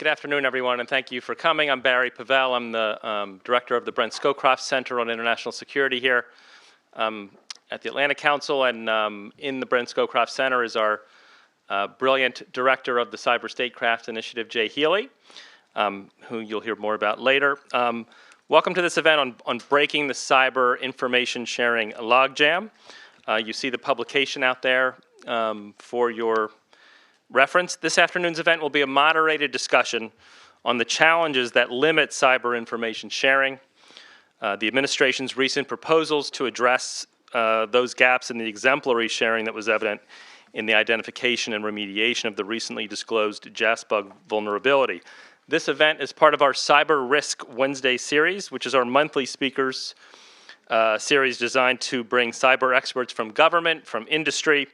Good afternoon, everyone, and thank you for coming. I'm Barry Pavel. I'm the director of the Brent Scowcroft Center on International Security here at the Atlantic Council, and in the Brent Scowcroft Center is our brilliant director of the Statecraft initiative, Jay Healy, who you'll hear more about later. Welcome to this event on breaking the cyber information sharing logjam. You see the publication out there for your reference. This afternoon's event will be a moderated discussion on the challenges that limit cyber information sharing, the administration's recent proposals to address those gaps in the exemplary sharing that was evident in the identification and remediation of the recently disclosed JASBug vulnerability. This event is part of our Cyber Risk Wednesday series, which is our monthly speakers series designed to bring cyber experts from government, from industry,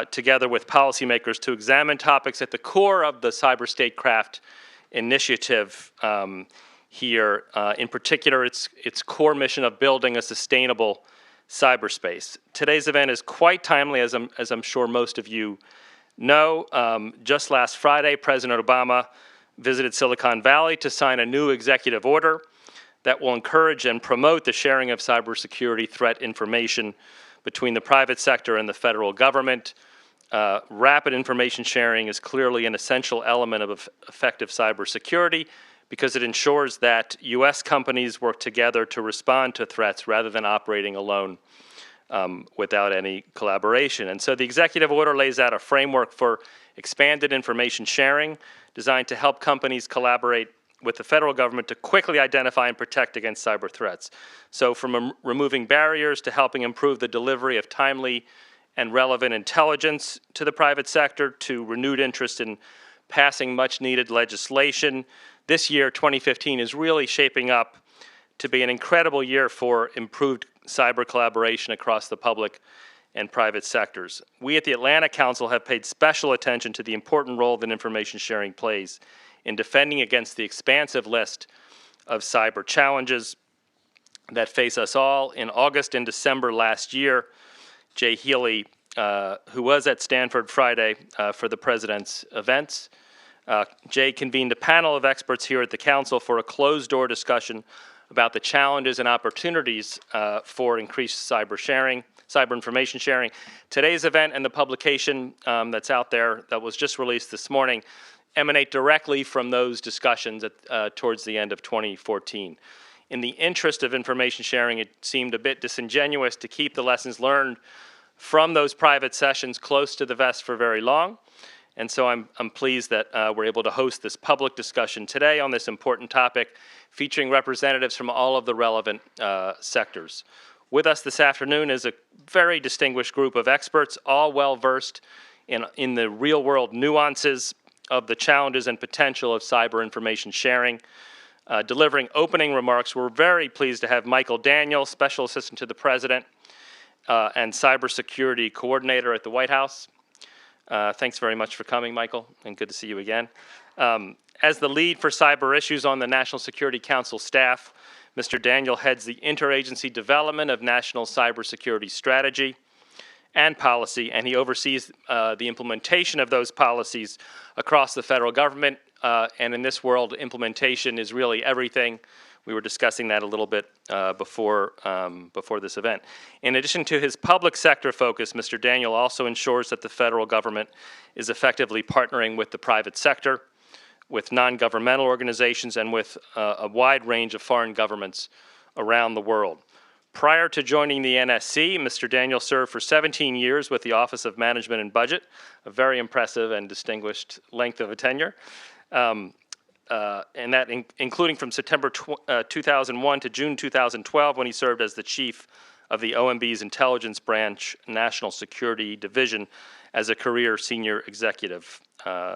together with policymakers to examine topics at the core of the Cyber Statecraft initiative here. In particular, its core mission of building a sustainable cyberspace. Today's event is quite timely, as I'm sure most of you know. Just last Friday, President Obama visited Silicon Valley to sign a new executive order that will encourage and promote the sharing of cybersecurity threat information between the private sector and the federal government. Rapid information sharing is clearly an essential element of effective cybersecurity because it ensures that U.S. companies work together to respond to threats rather than operating alone without any collaboration. And so the executive order lays out a framework for expanded information sharing designed to help companies collaborate with the federal government to quickly identify and protect against cyber threats. So from removing barriers to helping improve the delivery of timely and relevant intelligence to the private sector, to renewed interest in passing much needed legislation. This year, 2015, is really shaping up to be an incredible year for improved cyber collaboration across the public and private sectors. We at the Atlantic Council have paid special attention to the important role that information sharing plays in defending against the expansive list of cyber challenges that face us all. In August and December last year, Jay Healy, who was at Stanford Friday for the President's events, Jay convened a panel of experts here at the Council for a closed-door discussion about the challenges and opportunities for increased cyber information sharing. Today's event and the publication that's out there that was just released this morning emanate directly from those discussions towards the end of 2014. In the interest of information sharing, it seemed a bit disingenuous to keep the lessons learned from those private sessions close to the vest for very long. And so I'm pleased that we're able to host this public discussion today on this important topic, featuring representatives from all of the relevant sectors. With us this afternoon is a very distinguished group of experts, all well-versed in the real-world nuances of the challenges and potential of cyber information sharing. Delivering opening remarks, we're very pleased to have Michael Daniel, Special Assistant to the President and Cybersecurity Coordinator at the White House. Thanks very much for coming, Michael, and good to see you again. As the lead for cyber issues on the National Security Council staff, Mr. Daniel heads the interagency development of national cybersecurity strategy and policy, and he oversees the implementation of those policies across the federal government. And in this world, implementation is really everything. We were discussing that a little bit before this event. In addition to his public sector focus, Mr. Daniel also ensures that the federal government is effectively partnering with the private sector, with non-governmental organizations, and with a wide range of foreign governments around the world. Prior to joining the NSC, Mr. Daniel served for 17 years with the Office of Management and Budget, a very impressive and distinguished length of a tenure, and that including from September 2001 to June 2012, when he served as the chief of the OMB's Intelligence Branch National Security Division as a career senior executive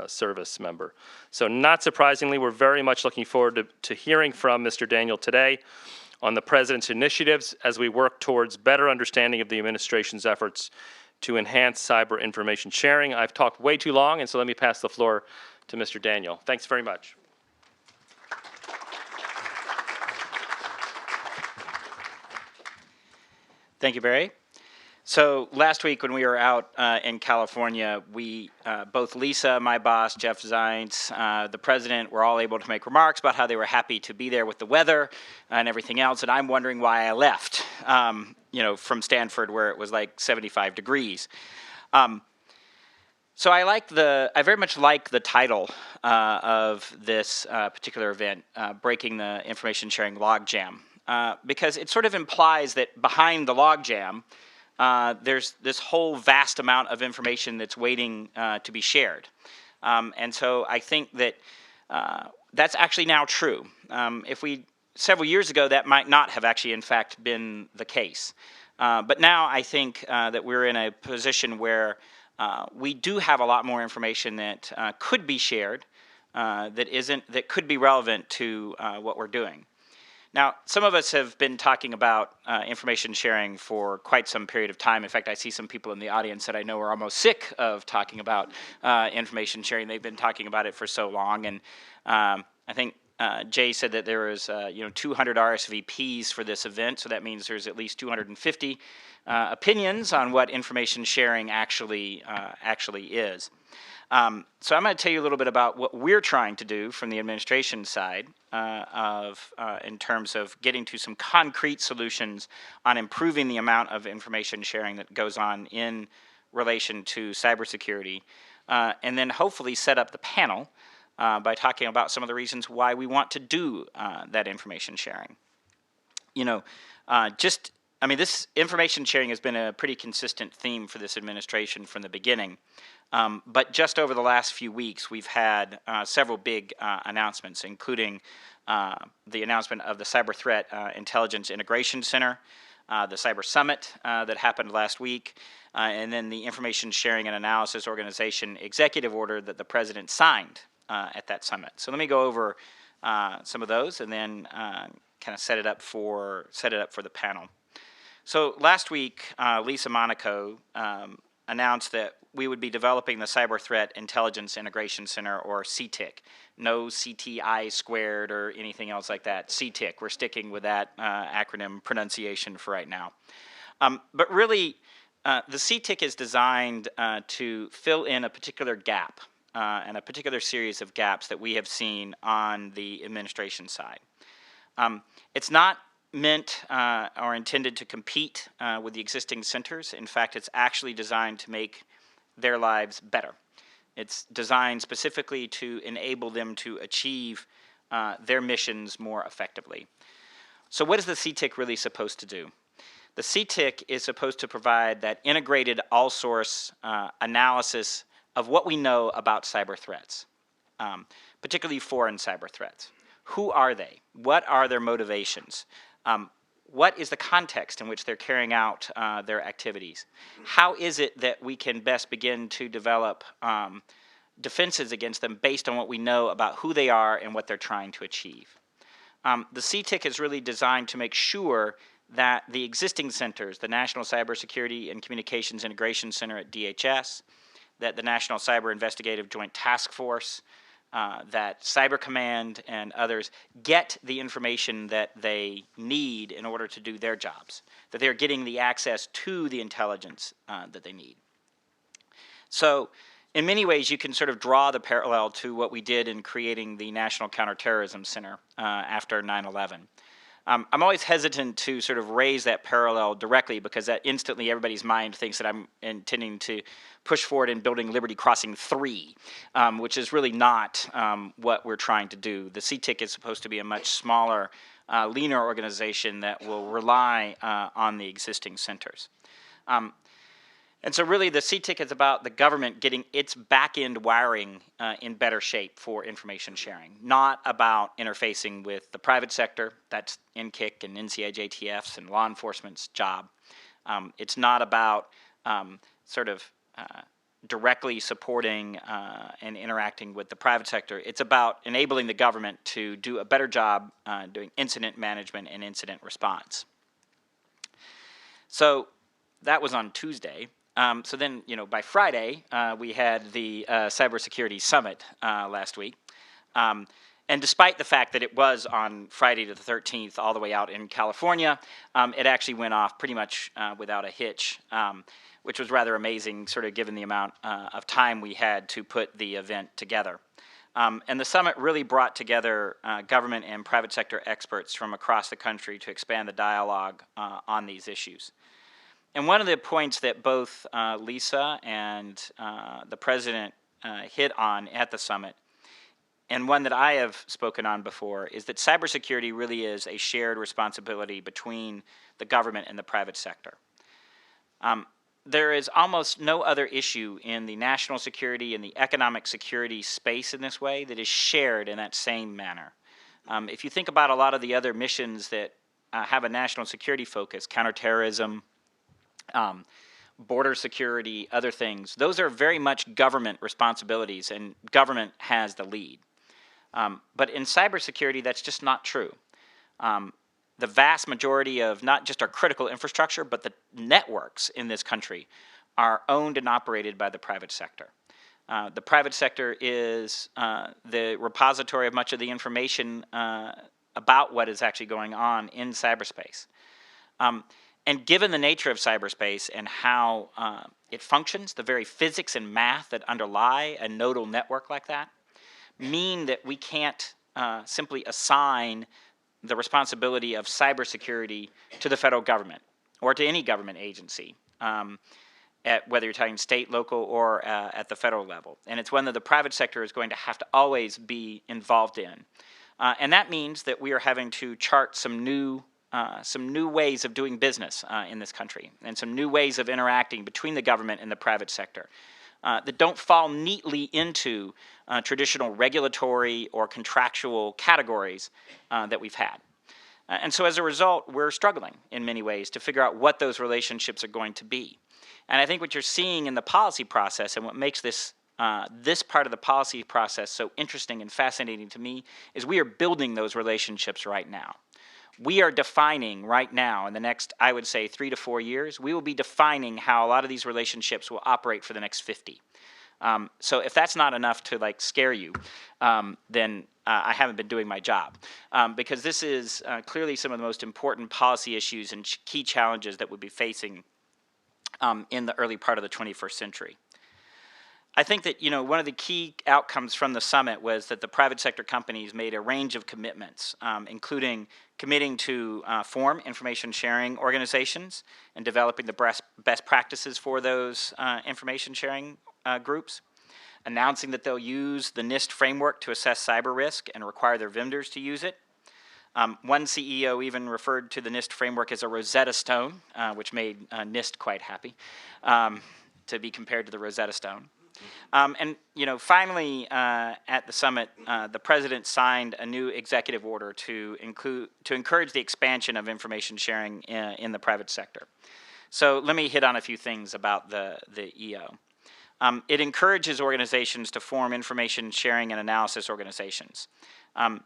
service member. So not surprisingly, we're very much looking forward to hearing from Mr. Daniel today on the President's initiatives as we work towards better understanding of the administration's efforts to enhance cyber information sharing. I've talked way too long, and so let me pass the floor to Mr. Daniel. Thanks very much. Thank you, Barry. So last week when we were out in California, both Lisa, my boss, Jeff Zients, the president, were all able to make remarks about how they were happy to be there with the weather and everything else. And I'm wondering why I left, from Stanford where it was like 75 degrees. So I very much like the title of this particular event, Breaking the Information Sharing Logjam, because it sort of implies that behind the logjam, there's this whole vast amount of information that's waiting to be shared. And so I think that that's actually now true. Several years ago, that might not have actually in fact been the case. But now I think that we're in a position where we do have a lot more information that could be shared, that could be relevant to what we're doing. Now, some of us have been talking about information sharing for quite some period of time. In fact, I see some people in the audience that I know are almost sick of talking about information sharing. They've been talking about it for so long, and I think Jay said that there was 200 RSVPs for this event, so that means there's at least 250 opinions on what information sharing actually is. So I'm going to tell you a little bit about what we're trying to do from the administration side in terms of getting to some concrete solutions on improving the amount of information sharing that goes on in relation to cybersecurity, and then hopefully set up the panel by talking about some of the reasons why we want to do that information sharing. This information sharing has been a pretty consistent theme for this administration from the beginning. But just over the last few weeks, we've had several big announcements, including the announcement of the Cyber Threat Intelligence Integration Center, the Cyber Summit that happened last week, and then the Information Sharing and Analysis Organization executive order that the president signed at that summit. So let me go over some of those and then kind of set it up for the panel. So last week, Lisa Monaco announced that we would be developing the Cyber Threat Intelligence Integration Center, or CTIC. No CTI squared or anything else like that. CTIC. We're sticking with that acronym pronunciation for right now. But really, the CTIC is designed to fill in a particular gap and a particular series of gaps that we have seen on the administration side. It's not meant or intended to compete with the existing centers. In fact, it's actually designed to make their lives better. It's designed specifically to enable them to achieve their missions more effectively. So what is the CTIC really supposed to do? The CTIC is supposed to provide that integrated all-source analysis of what we know about cyber threats, particularly foreign cyber threats. Who are they? What are their motivations? What is the context in which they're carrying out their activities? How is it that we can best begin to develop defenses against them based on what we know about who they are and what they're trying to achieve? The CTIC is really designed to make sure that the existing centers, the National Cybersecurity and Communications Integration Center at DHS, that the National Cyber Investigative Joint Task Force, that Cyber Command and others get the information that they need in order to do their jobs, that they're getting the access to the intelligence that they need. So in many ways, you can sort of draw the parallel to what we did in creating the National Counterterrorism Center after 9/11. I'm always hesitant to sort of raise that parallel directly because that instantly everybody's mind thinks that I'm intending to push forward in building Liberty Crossing 3, which is really not what we're trying to do. The CTIC is supposed to be a much smaller, leaner organization that will rely on the existing centers. And so really the CTIC is about the government getting its back-end wiring in better shape for information sharing, not about interfacing with the private sector. That's NCIC and NCIJTF's and law enforcement's job. It's not about directly supporting and interacting with the private sector. It's about enabling the government to do a better job doing incident management and incident response. So that was on Tuesday. So then, by Friday, we had the Cybersecurity Summit last week. And And despite the fact that it was on Friday the 13th all the way out in California, it actually went off pretty much without a hitch, which was rather amazing, sort of given the amount of time we had to put the event together. And the summit really brought together government and private sector experts from across the country to expand the dialogue on these issues. And one of the points that both Lisa and the president hit on at the summit, and one that I have spoken on before, is that cybersecurity really is a shared responsibility between the government and the private sector. There is almost no other issue in the national security and the economic security space in this way that is shared in that same manner. If you think about a lot of the other missions that have a national security focus, counterterrorism, border security, other things, those are very much government responsibilities, and government has the lead. But in cybersecurity, that's just not true. The vast majority of not just our critical infrastructure, but the networks in this country are owned and operated by the private sector. The private sector is the repository of much of the information about what is actually going on in cyberspace. And given the nature of cyberspace and how it functions, the very physics and math that underlie a nodal network like that mean that we can't simply assign the responsibility of cybersecurity to the federal government or to any government agency, whether you're talking state, local, or at the federal level. And it's one that the private sector is going to have to always be involved in. And that means that we are having to chart some new ways of doing business in this country, and some new ways of interacting between the government and the private sector that don't fall neatly into traditional regulatory or contractual categories that we've had. And so as a result, we're struggling in many ways to figure out what those relationships are going to be. And I think what you're seeing in the policy process, and what makes this part of the policy process so interesting and fascinating to me, is we are building those relationships right now. We are defining right now, in the next, I would say, 3 to 4 years, we will be defining how a lot of these relationships will operate for the next 50. So if that's not enough to scare you, then I haven't been doing my job. Because this is clearly some of the most important policy issues and key challenges that we'll be facing in the early part of the 21st century. I think that one of the key outcomes from the summit was that the private sector companies made a range of commitments, including committing to form information sharing organizations and developing the best practices for those information sharing groups, announcing that they'll use the NIST framework to assess cyber risk and require their vendors to use it. One CEO even referred to the NIST framework as a Rosetta Stone, which made NIST quite happy to be compared to the Rosetta Stone. And finally, at the summit, the president signed a new executive order to encourage the expansion of information sharing in the private sector. So let me hit on a few things about the EO. It encourages organizations to form information sharing and analysis organizations. And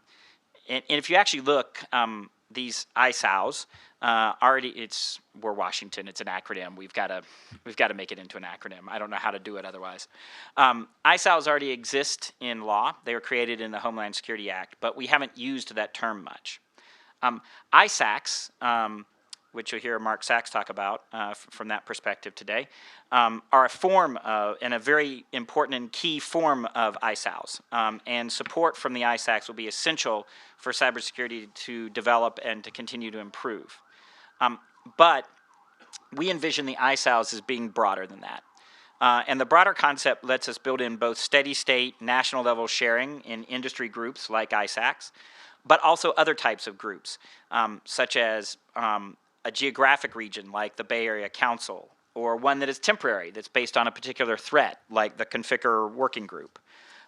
if you actually look, these ISAOs we're Washington. It's an acronym. We've got to make it into an acronym. I don't know how to do it otherwise. ISAOs already exist in law. They were created in the Homeland Security Act, but we haven't used that term much. ISACs, which you'll hear Mark Sachs talk about from that perspective today, are a form of, and a very important and key form of ISAOs. And support from the ISACs will be essential for cybersecurity to develop and to continue to improve. But we envision the ISAOs as being broader than that. And the broader concept lets us build in both steady state, national level sharing in industry groups like ISACs, but also other types of groups, such as a geographic region like the Bay Area Council, or one that is temporary, that's based on a particular threat, like the Configure Working Group.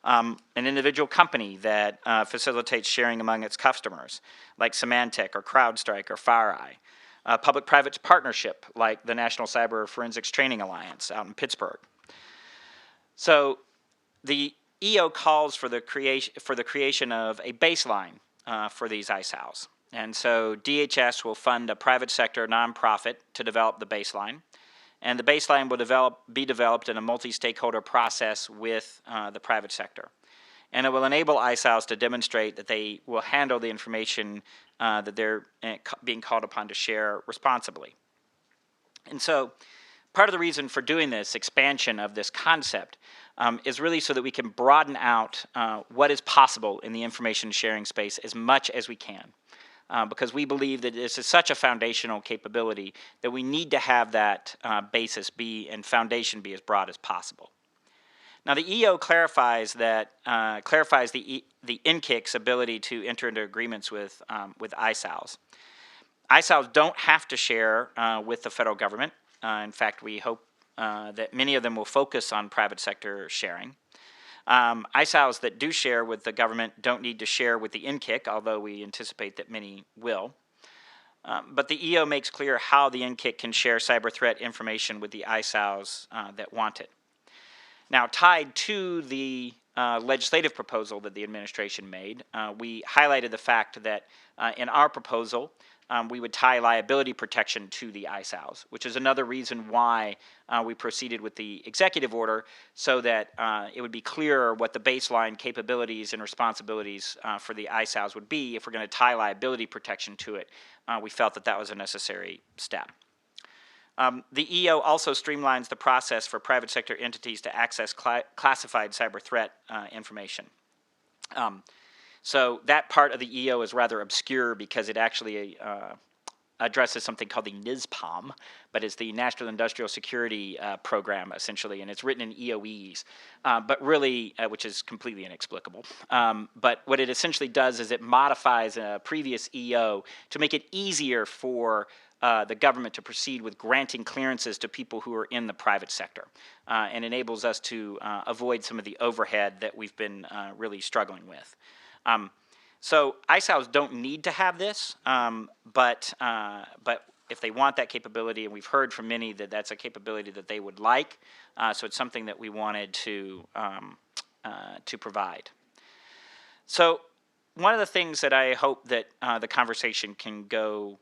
An individual company that facilitates sharing among its customers, like Symantec or CrowdStrike or FireEye. A public-private partnership, like the National Cyber Forensics Training Alliance out in Pittsburgh. So the EO calls for the creation of a baseline for these ISAOs. And so DHS will fund a private sector nonprofit to develop the baseline. And the baseline will be developed in a multi-stakeholder process with the private sector. and it will enable ISALs to demonstrate that they will handle the information that they're being called upon to share responsibly. And so part of the reason for doing this expansion of this concept is really so that we can broaden out what is possible in the information sharing space as much as we can. Because we believe that this is such a foundational capability that we need to have that basis be and foundation be as broad as possible. Now the EO clarifies that the NCIC's ability to enter into agreements with ISALs. ISALs don't have to share with the federal government. In fact, we hope that many of them will focus on private sector sharing. ISALs that do share with the government don't need to share with the NCIC, although we anticipate that many will. But the EO makes clear how the NCIC can share cyber threat information with the ISALs that want it. Now, tied to the legislative proposal that the administration made, we highlighted the fact that in our proposal, we would tie liability protection to the ISALs, which is another reason why we proceeded with the executive order, so that it would be clearer what the baseline capabilities and responsibilities for the ISALs would be. If we're going to tie liability protection to it, we felt that that was a necessary step. The EO also streamlines the process for private sector entities to access classified cyber threat information. So that part of the EO is rather obscure because it actually addresses something called the NISPOM, but it's the National Industrial Security Program, essentially, and it's written in EOEs, but really, which is completely inexplicable. But what it essentially does is it modifies a previous EO to make it easier for the government to proceed with granting clearances to people who are in the private sector, and enables us to avoid some of the overhead that we've been really struggling with. So ISALs don't need to have this, but if they want that capability, and we've heard from many that that's a capability that they would like, so it's something that we wanted to provide. So one of the things that I hope that the conversation can go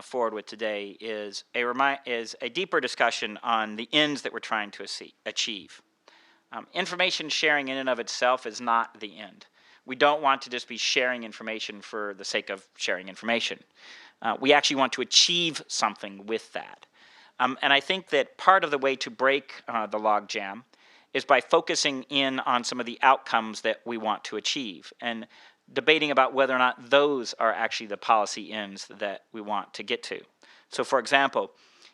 forward with today is a deeper discussion on the ends that we're trying to achieve. Information sharing in and of itself is not the end. We don't want to just be sharing information for the sake of sharing information. We actually want to achieve something with that. And I think that part of the way to break the logjam is by focusing in on some of the outcomes that we want to achieve and debating about whether or not those are actually the policy ends that we want to get to. So for example,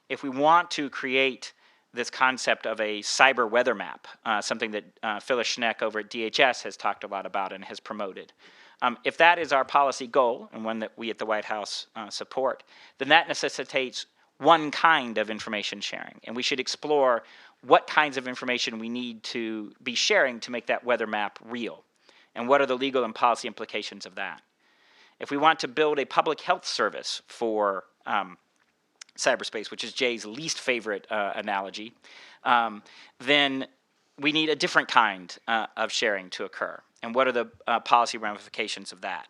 if we want to create this concept of a cyber weather map, something that Phyllis Schneck over at DHS has talked a lot about and has promoted. If that is our policy goal, and one that we at the White House support, then that necessitates one kind of information sharing. And we should explore what kinds of information we need to be sharing to make that weather map real. And what are the legal and policy implications of that? If we want to build a public health service for cyberspace, which is Jay's least favorite analogy, then we need a different kind of sharing to occur. And what are the policy ramifications of that?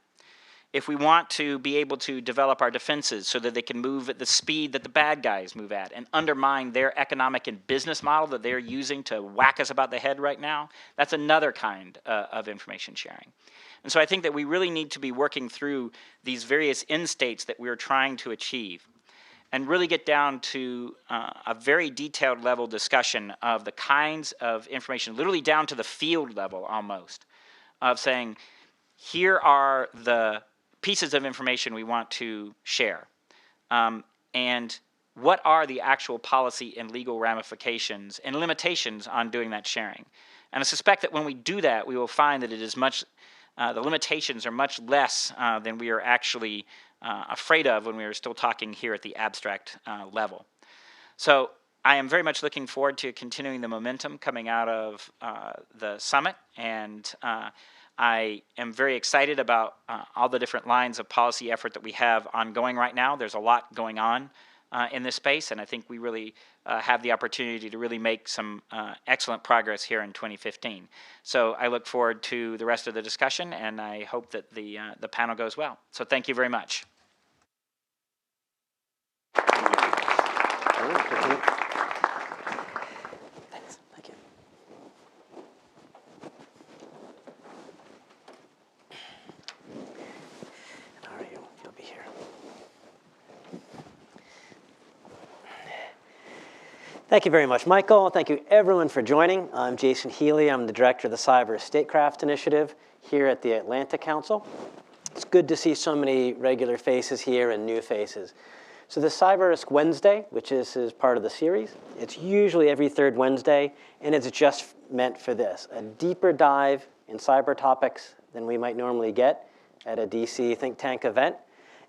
If we want to be able to develop our defenses so that they can move at the speed that the bad guys move at and undermine their economic and business model that they're using to whack us about the head right now, that's another kind of information sharing. And so I think that we really need to be working through these various end states that we're trying to achieve and really get down to a very detailed level discussion of the kinds of information, literally down to the field level almost, of saying, here are the pieces of information we want to share, and what are the actual policy and legal ramifications and limitations on doing that sharing. And I suspect that when we do that, we will find that it is the limitations are much less than we are actually afraid of when we are still talking here at the abstract level. So I am very much looking forward to continuing the momentum coming out of the summit, and I am very excited about all the different lines of policy effort that we have ongoing right now. There's a lot going on in this space, and I think we really have the opportunity to really make some excellent progress here in 2015. So I look forward to the rest of the discussion, and I hope that the panel goes well. So thank you very much. Thanks. Thank you. Thank you very much, Michael. Thank you, everyone, for joining. I'm Jason Healy. I'm the director of the Cyber Statecraft Initiative here at the Atlanta Council. It's good to see so many regular faces here and new faces. So the Cyber Risk Wednesday, which is part of the series, it's usually every third Wednesday, and it's just meant for this, a deeper dive in cyber topics than we might normally get at a DC think tank event,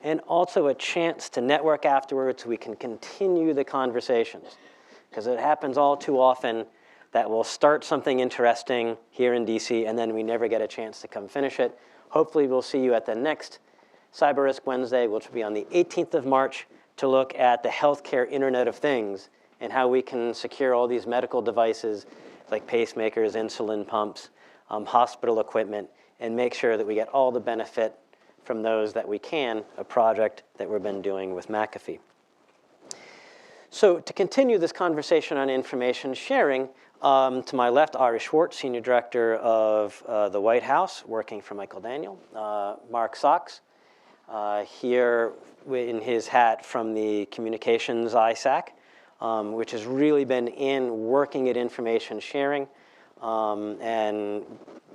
and also a chance to network afterwards so we can continue the conversations. Because it happens all too often that we'll start something interesting here in DC and then we never get a chance to come finish it. Hopefully we'll see you at the next Cyber Risk Wednesday, which will be on the 18th of March, to look at the healthcare Internet of Things and how we can secure all these medical devices like pacemakers, insulin pumps, hospital equipment, and make sure that we get all the benefit from those that we can, a project that we've been doing with McAfee. So to continue this conversation on information sharing, to my left, Ari Schwartz, Senior Director of the White House, working for Michael Daniel. Mark Sachs, here in his hat from the Communications ISAC, which has really been working at information sharing. And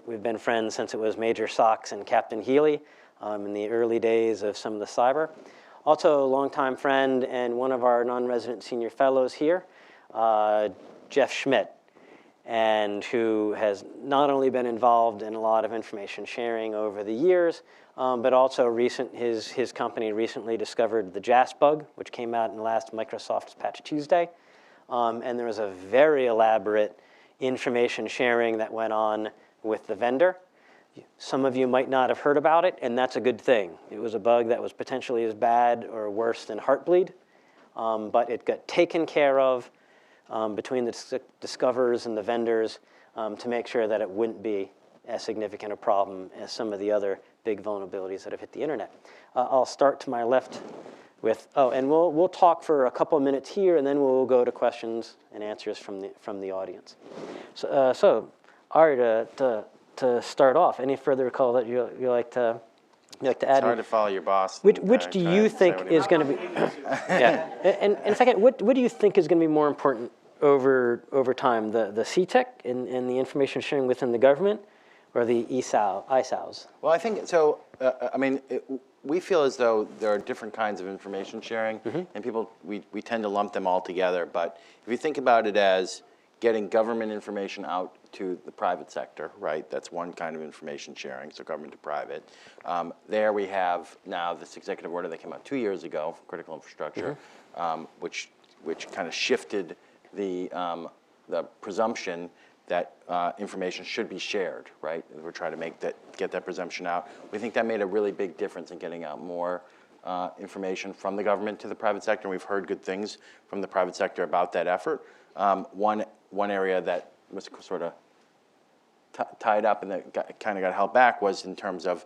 we've been friends since it was Major Sachs and Captain Healy in the early days of some of the cyber. Also a longtime friend and one of our non-resident senior fellows here, Jeff Schmidt, and who has not only been involved in a lot of information sharing over the years, but also his company recently discovered the JAS bug, which came out in the last Microsoft's Patch Tuesday. And there was a very elaborate information sharing that went on with the vendor. Some of you might not have heard about it, and that's a good thing. It was a bug that was potentially as bad or worse than Heartbleed, but it got taken care of between the discoverers and the vendors to make sure that it wouldn't be as significant a problem as some of the other big vulnerabilities that have hit the internet. I'll start to my left with, and we'll talk for a couple of minutes here, and then we'll go to questions and answers from the audience. So Ari, to start off, any further call that you like to add? It's hard to follow your boss. Which do you think is going to be? Yeah. And second, what do you think is going to be more important over time, the CTEC and the information sharing within the government, or the ISAOs? Well, I think so. I mean, we feel as though there are different kinds of information sharing, and we tend to lump them all together. But if you think about it as getting government information out to the private sector, right? That's one kind of information sharing, so government to private. There we have now this executive order that came out 2 years ago for critical infrastructure, which kind of shifted the presumption that information should be shared, right? We're trying to get that presumption out. We think that made a really big difference in getting out more information from the government to the private sector, and we've heard good things from the private sector about that effort. One area that was sort of tied up and that kind of got held back was in terms of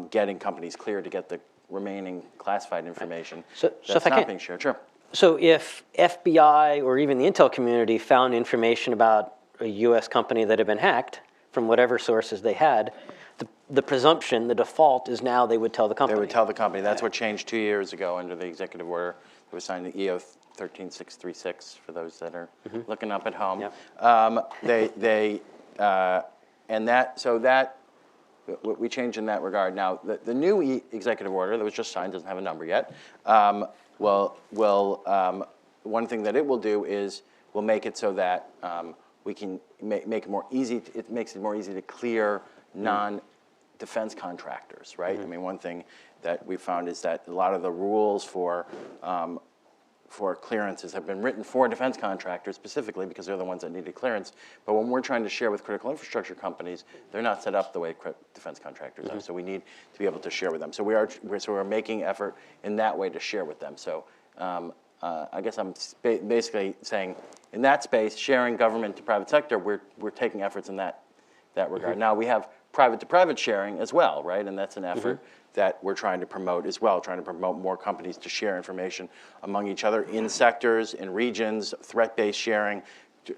getting companies cleared to get the remaining classified information that's not being shared. Sure. So if FBI or even the intel community found information about a U.S. company that had been hacked from whatever sources they had, the presumption, the default is now they would tell the company. They would tell the company. That's what changed 2 years ago under the executive order that was signed in EO 13636 for those that are looking up at home. Yep. We changed in that regard. Now, the new executive order that was just signed, doesn't have a number yet, one thing that it will do is will make it so that we can make it more easy. It makes it more easy to clear non-defense contractors, right? I mean, one thing that we found is that a lot of the rules for clearances have been written for defense contractors specifically because they're the ones that needed clearance. But when we're trying to share with critical infrastructure companies, they're not set up the way defense contractors are. So we need to be able to share with them. So we're making effort in that way to share with them. So I guess I'm basically saying in that space, sharing government to private sector, we're taking efforts in that regard. Now we have private to private sharing as well, right? And that's an effort that we're trying to promote as well, trying to promote more companies to share information among each other in sectors, in regions, threat-based sharing,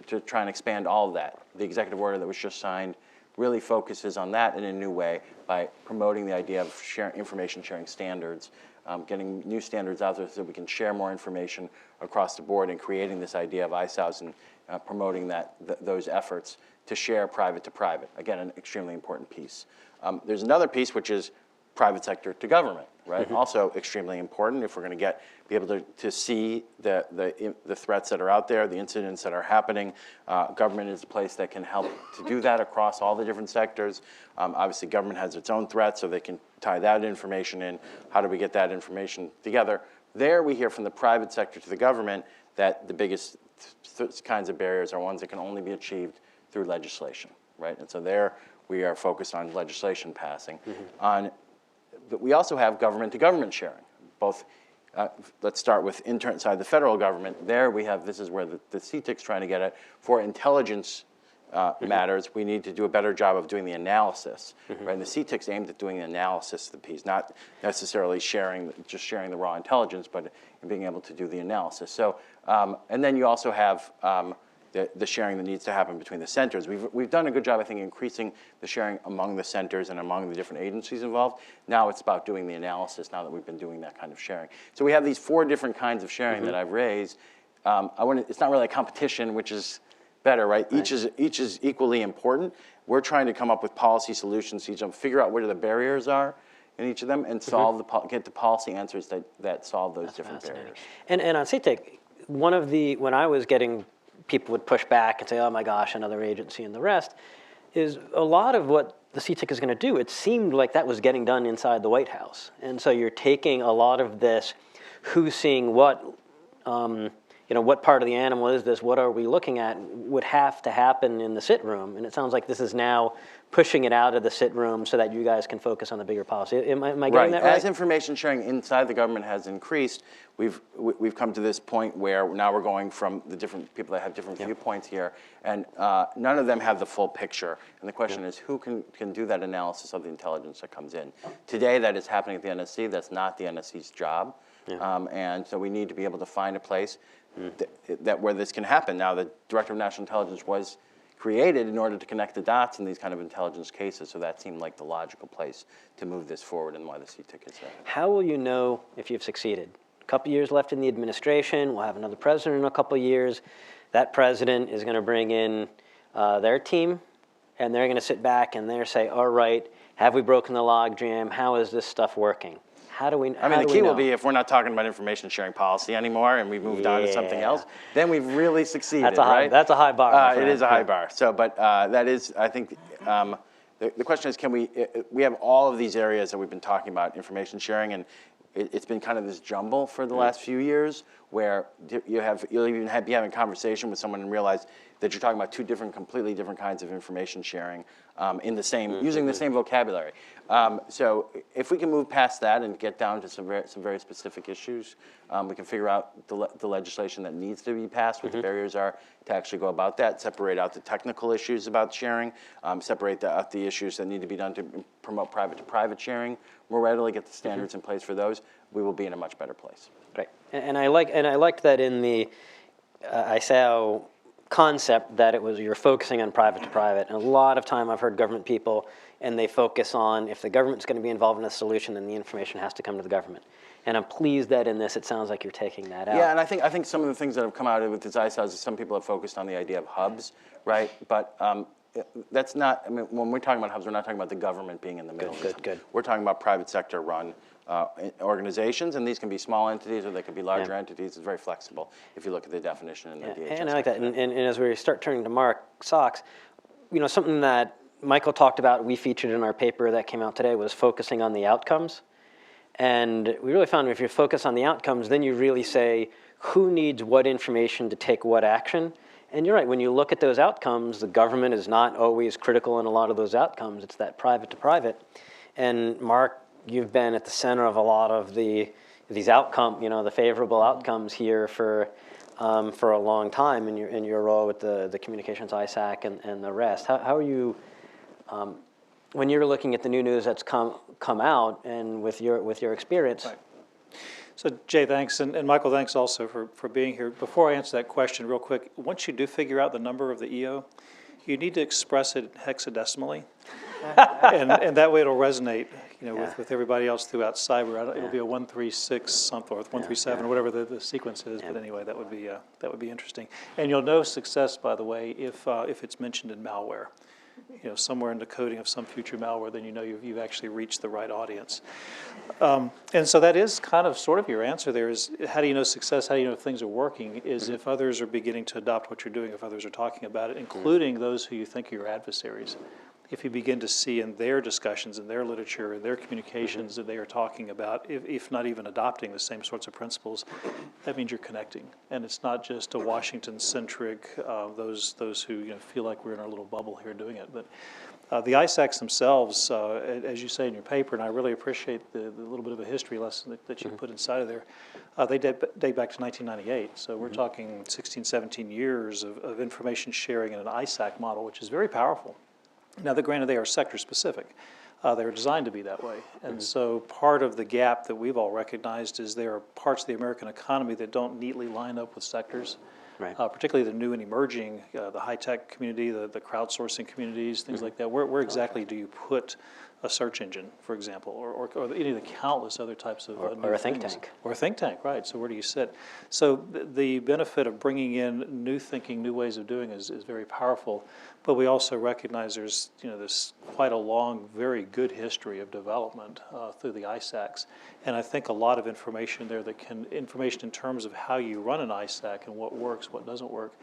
to try and expand all of that. The executive order that was just signed really focuses on that in a new way by promoting the idea of information sharing standards getting new standards out there so that we can share more information across the board, and creating this idea of ISOs and promoting those efforts to share private to private. Again, an extremely important piece. There's another piece which is private sector to government, right? Also extremely important if we're going to be able to see the threats that are out there, the incidents that are happening. Government is a place that can help to do that across all the different sectors. Obviously, government has its own threats, so they can tie that information in. How do we get that information together? There we hear from the private sector to the government that the biggest kinds of barriers are ones that can only be achieved through legislation, right? And so there we are focused on legislation passing. But we also have government-to-government sharing. Both, let's start with inside the federal government. There we have, this is where the CTIC's trying to get at. For intelligence matters, we need to do a better job of doing the analysis, right? And the CTIC's aimed at doing the analysis of the piece, not necessarily just sharing the raw intelligence, but being able to do the analysis. So, and then you also have the sharing that needs to happen between the centers. We've done a good job, I think, increasing the sharing among the centers and among the different agencies involved. Now it's about doing the analysis, now that we've been doing that kind of sharing. So we have these 4 different kinds of sharing that I've raised. It's not really a competition, which is better, right? Each is equally important. We're trying to come up with policy solutions to each of them, figure out where the barriers are in each of them, and get the policy answers that solve those different barriers. And on CTIC, when I was getting, people would push back and say, oh my gosh, another agency and the rest, is a lot of what the CTIC is going to do, it seemed like that was getting done inside the White House. And so you're taking a lot of this, who's seeing what, what part of the animal is this, what are we looking at, would have to happen in the sit room. And it sounds like this is now pushing it out of the sit room so that you guys can focus on the bigger policy. Am I getting that right? As information sharing inside the government has increased, we've come to this point where now we're going from the different people that have different viewpoints here, and none of them have the full picture. And the question is, who can do that analysis of the intelligence that comes in? Today, that is happening at the NSC. That's not the NSC's job. And so we need to be able to find a place where this can happen. Now, the Director of National Intelligence was created in order to connect the dots in these kind of intelligence cases, so that seemed like the logical place to move this forward, and why the CTIC is there. How will you know if you've succeeded? A couple years left in the administration, we'll have another president in a couple years. That president is going to bring in their team, and they're going to sit back and they're say, all right, have we broken the logjam? How is this stuff working? How do we know? The key will be, if we're not talking about information sharing policy anymore and we've moved on to something else, then we've really succeeded, right? That's a high bar. It is a high bar. So, but that is, I think, the question is, can we have all of these areas that we've been talking about, information sharing, and it's been kind of this jumble for the last few years, where you'll even be having a conversation with someone and realize that you're talking about 2 completely different kinds of information sharing in the same, using the same vocabulary. So if we can move past that and get down to some very specific issues, we can figure out the legislation that needs to be passed, what the barriers are to actually go about that, separate out the technical issues about sharing, separate out the issues that need to be done to promote private-to-private sharing more readily, get the standards in place for those, we will be in a much better place. Great. And I liked that in the ISAO concept that you're focusing on private to private. And a lot of time I've heard government people, and they focus on, if the government's going to be involved in a solution, then the information has to come to the government. And I'm pleased that in this, it sounds like you're taking that out. Yeah, and I think some of the things that have come out with this ISAOs is some people have focused on the idea of hubs, right? But that's not, when we're talking about hubs, we're not talking about the government being in the middle. Good. We're talking about private sector run organizations, and these can be small entities or they can be larger entities. It's very flexible if you look at the definition in the DHS. And I like that. And as we start turning to Mark Sachs, something that Michael talked about, we featured in our paper that came out today, was focusing on the outcomes. And we really found if you focus on the outcomes, then you really say who needs what information to take what action. And you're right, when you look at those outcomes, the government is not always critical in a lot of those outcomes. It's that private to private. And Mark, you've been at the center of a lot of these the favorable outcomes here for a long time in your role with the communications ISAC and the rest. How are you, when you're looking at the new news that's come out and with your experience? Right. So Jay, thanks, and Michael, thanks also for being here. Before I answer that question real quick, once you do figure out the number of the EO, you need to express it hexadecimally, and that way it'll resonate. Yeah. with everybody else throughout cyber. It'll be a 136 something or 137 or whatever the sequence is. But anyway, that would be interesting. And you'll know success, by the way, if it's mentioned in malware. Somewhere in the coding of some future malware, then you've actually reached the right audience. And so that is kind of sort of your answer there is, how do you know success, how do you know if things are working, is if others are beginning to adopt what you're doing, if others are talking about it, including those who you think are your adversaries. If you begin to see in their discussions, in their literature, in their communications that they are talking about, if not even adopting the same sorts of principles, that means you're connecting. And it's not just a Washington-centric, those who feel like we're in our little bubble here doing it. But the ISACs themselves, as you say in your paper, and I really appreciate the little bit of a history lesson that you put inside of there, they date back to 1998. So we're talking 16, 17 years of information sharing in an ISAC model, which is very powerful. Now, granted, they are sector-specific. They're designed to be that way. And so part of the gap that we've all recognized is there are parts of the American economy that don't neatly line up with sectors, particularly the new and emerging, the high-tech community, the crowdsourcing communities, things like that. Where exactly do you put a search engine, for example, or any of the countless other types of or a think tank. Or a think tank, right. So where do you sit? So the benefit of bringing in new thinking, new ways of doing is very powerful. But we also recognize there's this quite a long, very good history of development through the ISACs. And I think a lot of information there information in terms of how you run an ISAC and what works, what doesn't work,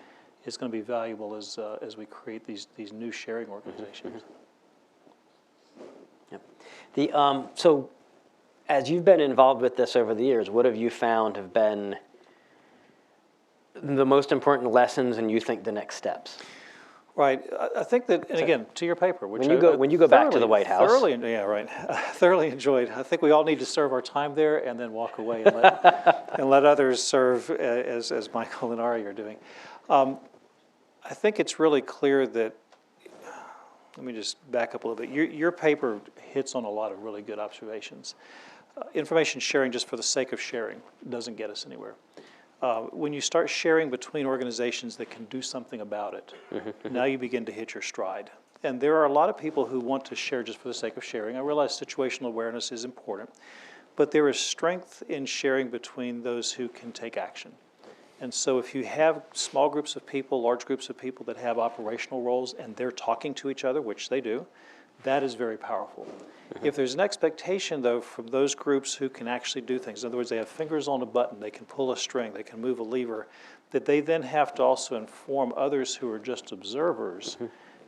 is going to be valuable as we create these new sharing organizations. Yep. So as you've been involved with this over the years, what have you found have been the most important lessons and you think the next steps? Right. I think that, and again, to your paper, which when you go back to the White House, thoroughly enjoyed. I think we all need to serve our time there and then walk away and let others serve as Michael and Ari are doing. I think it's really clear that. Let me just back up a little bit. Your paper hits on a lot of really good observations. Information sharing just for the sake of sharing doesn't get us anywhere. When you start sharing between organizations that can do something about it, now you begin to hit your stride. And there are a lot of people who want to share just for the sake of sharing. I realize situational awareness is important, but there is strength in sharing between those who can take action. And so if you have small groups of people, large groups of people that have operational roles and they're talking to each other, which they do, that is very powerful. If there's an expectation, though, from those groups who can actually do things, in other words, they have fingers on a button, they can pull a string, they can move a lever, that they then have to also inform others who are just observers,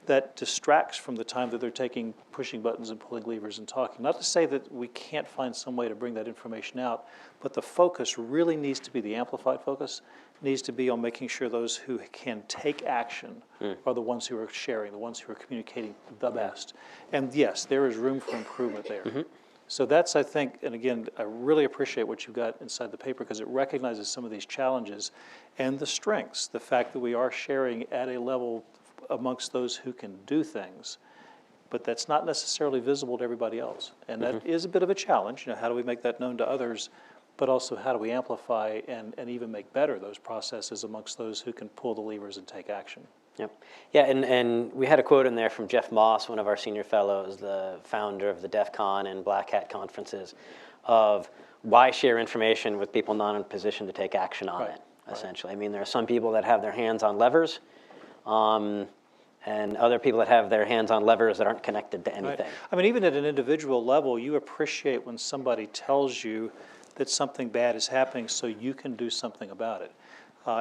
that distracts from the time that they're pushing buttons and pulling levers and talking. Not to say that we can't find some way to bring that information out, but the focus really needs to be, the amplified focus, needs to be on making sure those who can take action are the ones who are sharing, the ones who are communicating the best. And yes, there is room for improvement there. So that's, I think, and again, I really appreciate what you've got inside the paper because it recognizes some of these challenges and the strengths, the fact that we are sharing at a level amongst those who can do things, but that's not necessarily visible to everybody else. And that is a bit of a challenge. How do we make that known to others, but also how do we amplify and even make better those processes amongst those who can pull the levers and take action? Yep. Yeah, and we had a quote in there from Jeff Moss, one of our senior fellows, the founder of the DEF CON and Black Hat conferences, of why share information with people not in a position to take action on it, essentially. I mean, there are some people that have their hands on levers, and other people that have their hands on levers that aren't connected to anything. Right. I mean, even at an individual level, you appreciate when somebody tells you that something bad is happening so you can do something about it.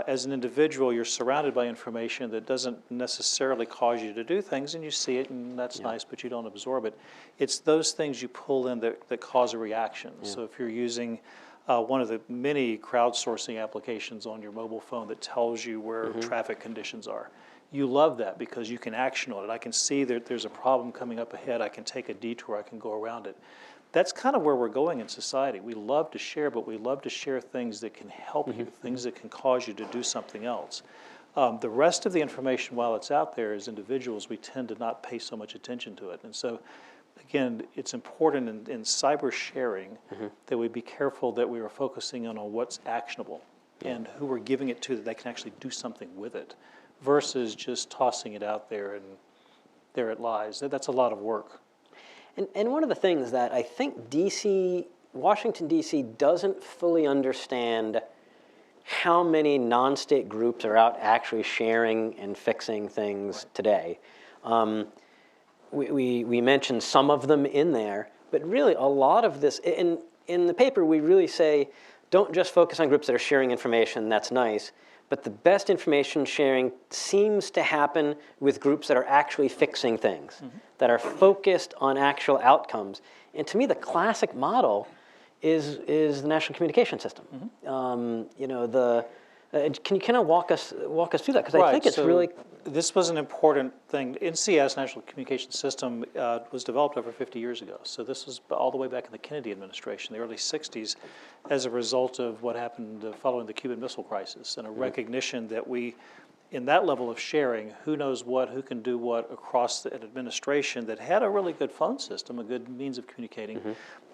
As an individual, you're surrounded by information that doesn't necessarily cause you to do things, and you see it, and that's nice, but you don't absorb it. It's those things you pull in that cause a reaction. So if you're using one of the many crowdsourcing applications on your mobile phone that tells you where traffic conditions are, you love that because you can action on it. I can see that there's a problem coming up ahead. I can take a detour. I can go around it. That's kind of where we're going in society. We love to share, but we love to share things that can help you, things that can cause you to do something else. The rest of the information, while it's out there as individuals, we tend to not pay so much attention to it. And so, again, it's important in cyber sharing that we be careful that we are focusing on what's actionable and who we're giving it to that they can actually do something with it versus just tossing it out there and there it lies. That's a lot of work. And one of the things that I think Washington, D.C. doesn't fully understand how many non-state groups are out actually sharing and fixing things today. We mentioned some of them in there, but really a lot of this, in the paper we really say, don't just focus on groups that are sharing information, that's nice, but the best information sharing seems to happen with groups that are actually fixing things, that are focused on actual outcomes. And to me, the classic model is the National Communication System. You know, can you kind of walk us through that? Because I think it's really... This was an important thing. NCS, National Communication System, was developed over 50 years ago. So this was all the way back in the Kennedy administration, the early 60s, as a result of what happened following the Cuban Missile Crisis, and a recognition that in that level of sharing, who knows what, who can do what across an administration that had a really good phone system, a good means of communicating,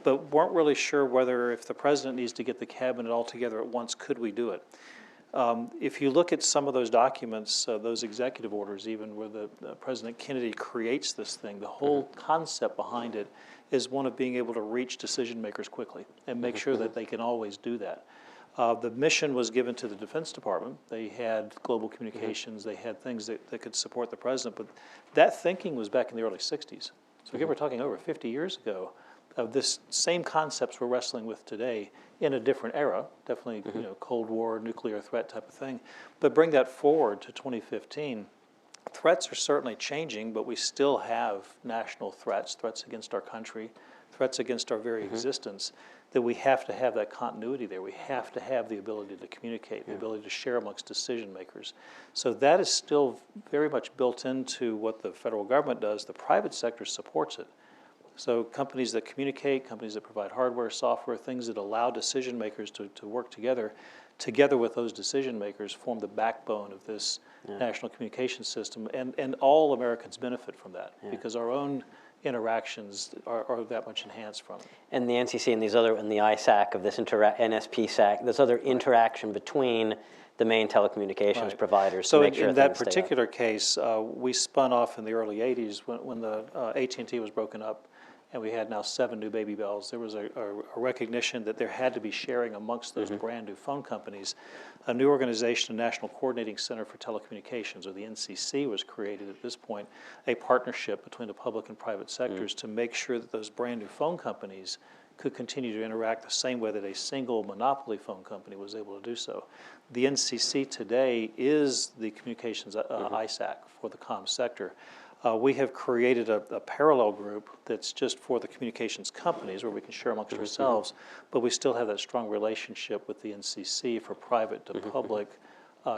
but weren't really sure whether if the president needs to get the cabinet all together at once, could we do it? If you look at some of those documents, those executive orders, even where the President Kennedy creates this thing, the whole concept behind it is one of being able to reach decision makers quickly and make sure that they can always do that. The mission was given to the Defense Department. They had global communications. They had things that could support the president. But that thinking was back in the early 60s. So again, we're talking over 50 years ago of this same concepts we're wrestling with today in a different era, definitely you know, Cold War, nuclear threat type of thing. But bring that forward to 2015. Threats are certainly changing, but we still have national threats, threats against our country, threats against our very existence, that we have to have that continuity there. We have to have the ability to communicate, the ability to share amongst decision makers. So that is still very much built into what the federal government does. The private sector supports it. So companies that communicate, companies that provide hardware, software, things that allow decision makers to work together with those decision makers form the backbone of this national communication system. And all Americans benefit from that because our own interactions are that much enhanced from it. And the NCC and these other, and the ISAC of this NSPSAC, this other interaction between the main telecommunications providers to make sure in that things stay up. particular case, we spun off in the early 80s when the AT&T was broken up, and we had now 7 new baby bells. There was a recognition that there had to be sharing amongst those brand new phone companies. A new organization, the National Coordinating Center for Telecommunications, or the NCC, was created at this point, a partnership between the public and private sectors to make sure that those brand new phone companies could continue to interact the same way that a single monopoly phone company was able to do so. The NCC today is the communications ISAC for the comm sector. We have created a parallel group that's just for the communications companies where we can share amongst ourselves, but we still have that strong relationship with the NCC for private to public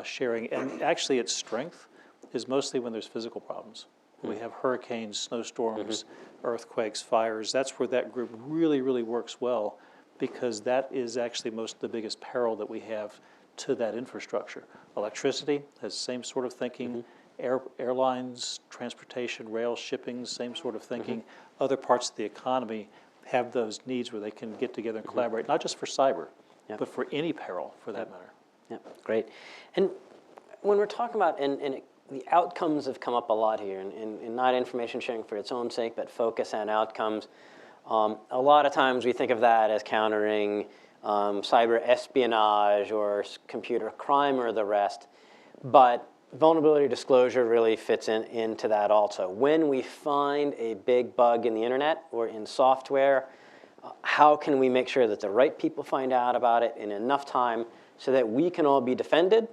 sharing. And actually its strength is mostly when there's physical problems. We have hurricanes, snowstorms, earthquakes, fires. That's where that group really, really works well because that is actually the biggest peril that we have to that infrastructure. Electricity has the same sort of thinking. Airlines, transportation, rail, shipping, same sort of thinking. Other parts of the economy have those needs where they can get together and collaborate, not just for cyber, but for any peril for that matter. Yeah, great. And when we're talking about, the outcomes have come up a lot here, and not information sharing for its own sake, but focus on outcomes. A lot of times we think of that as countering cyber espionage or computer crime or the rest, but vulnerability disclosure really fits into that also. When we find a big bug in the internet or in software, how can we make sure that the right people find out about it in enough time so that we can all be defended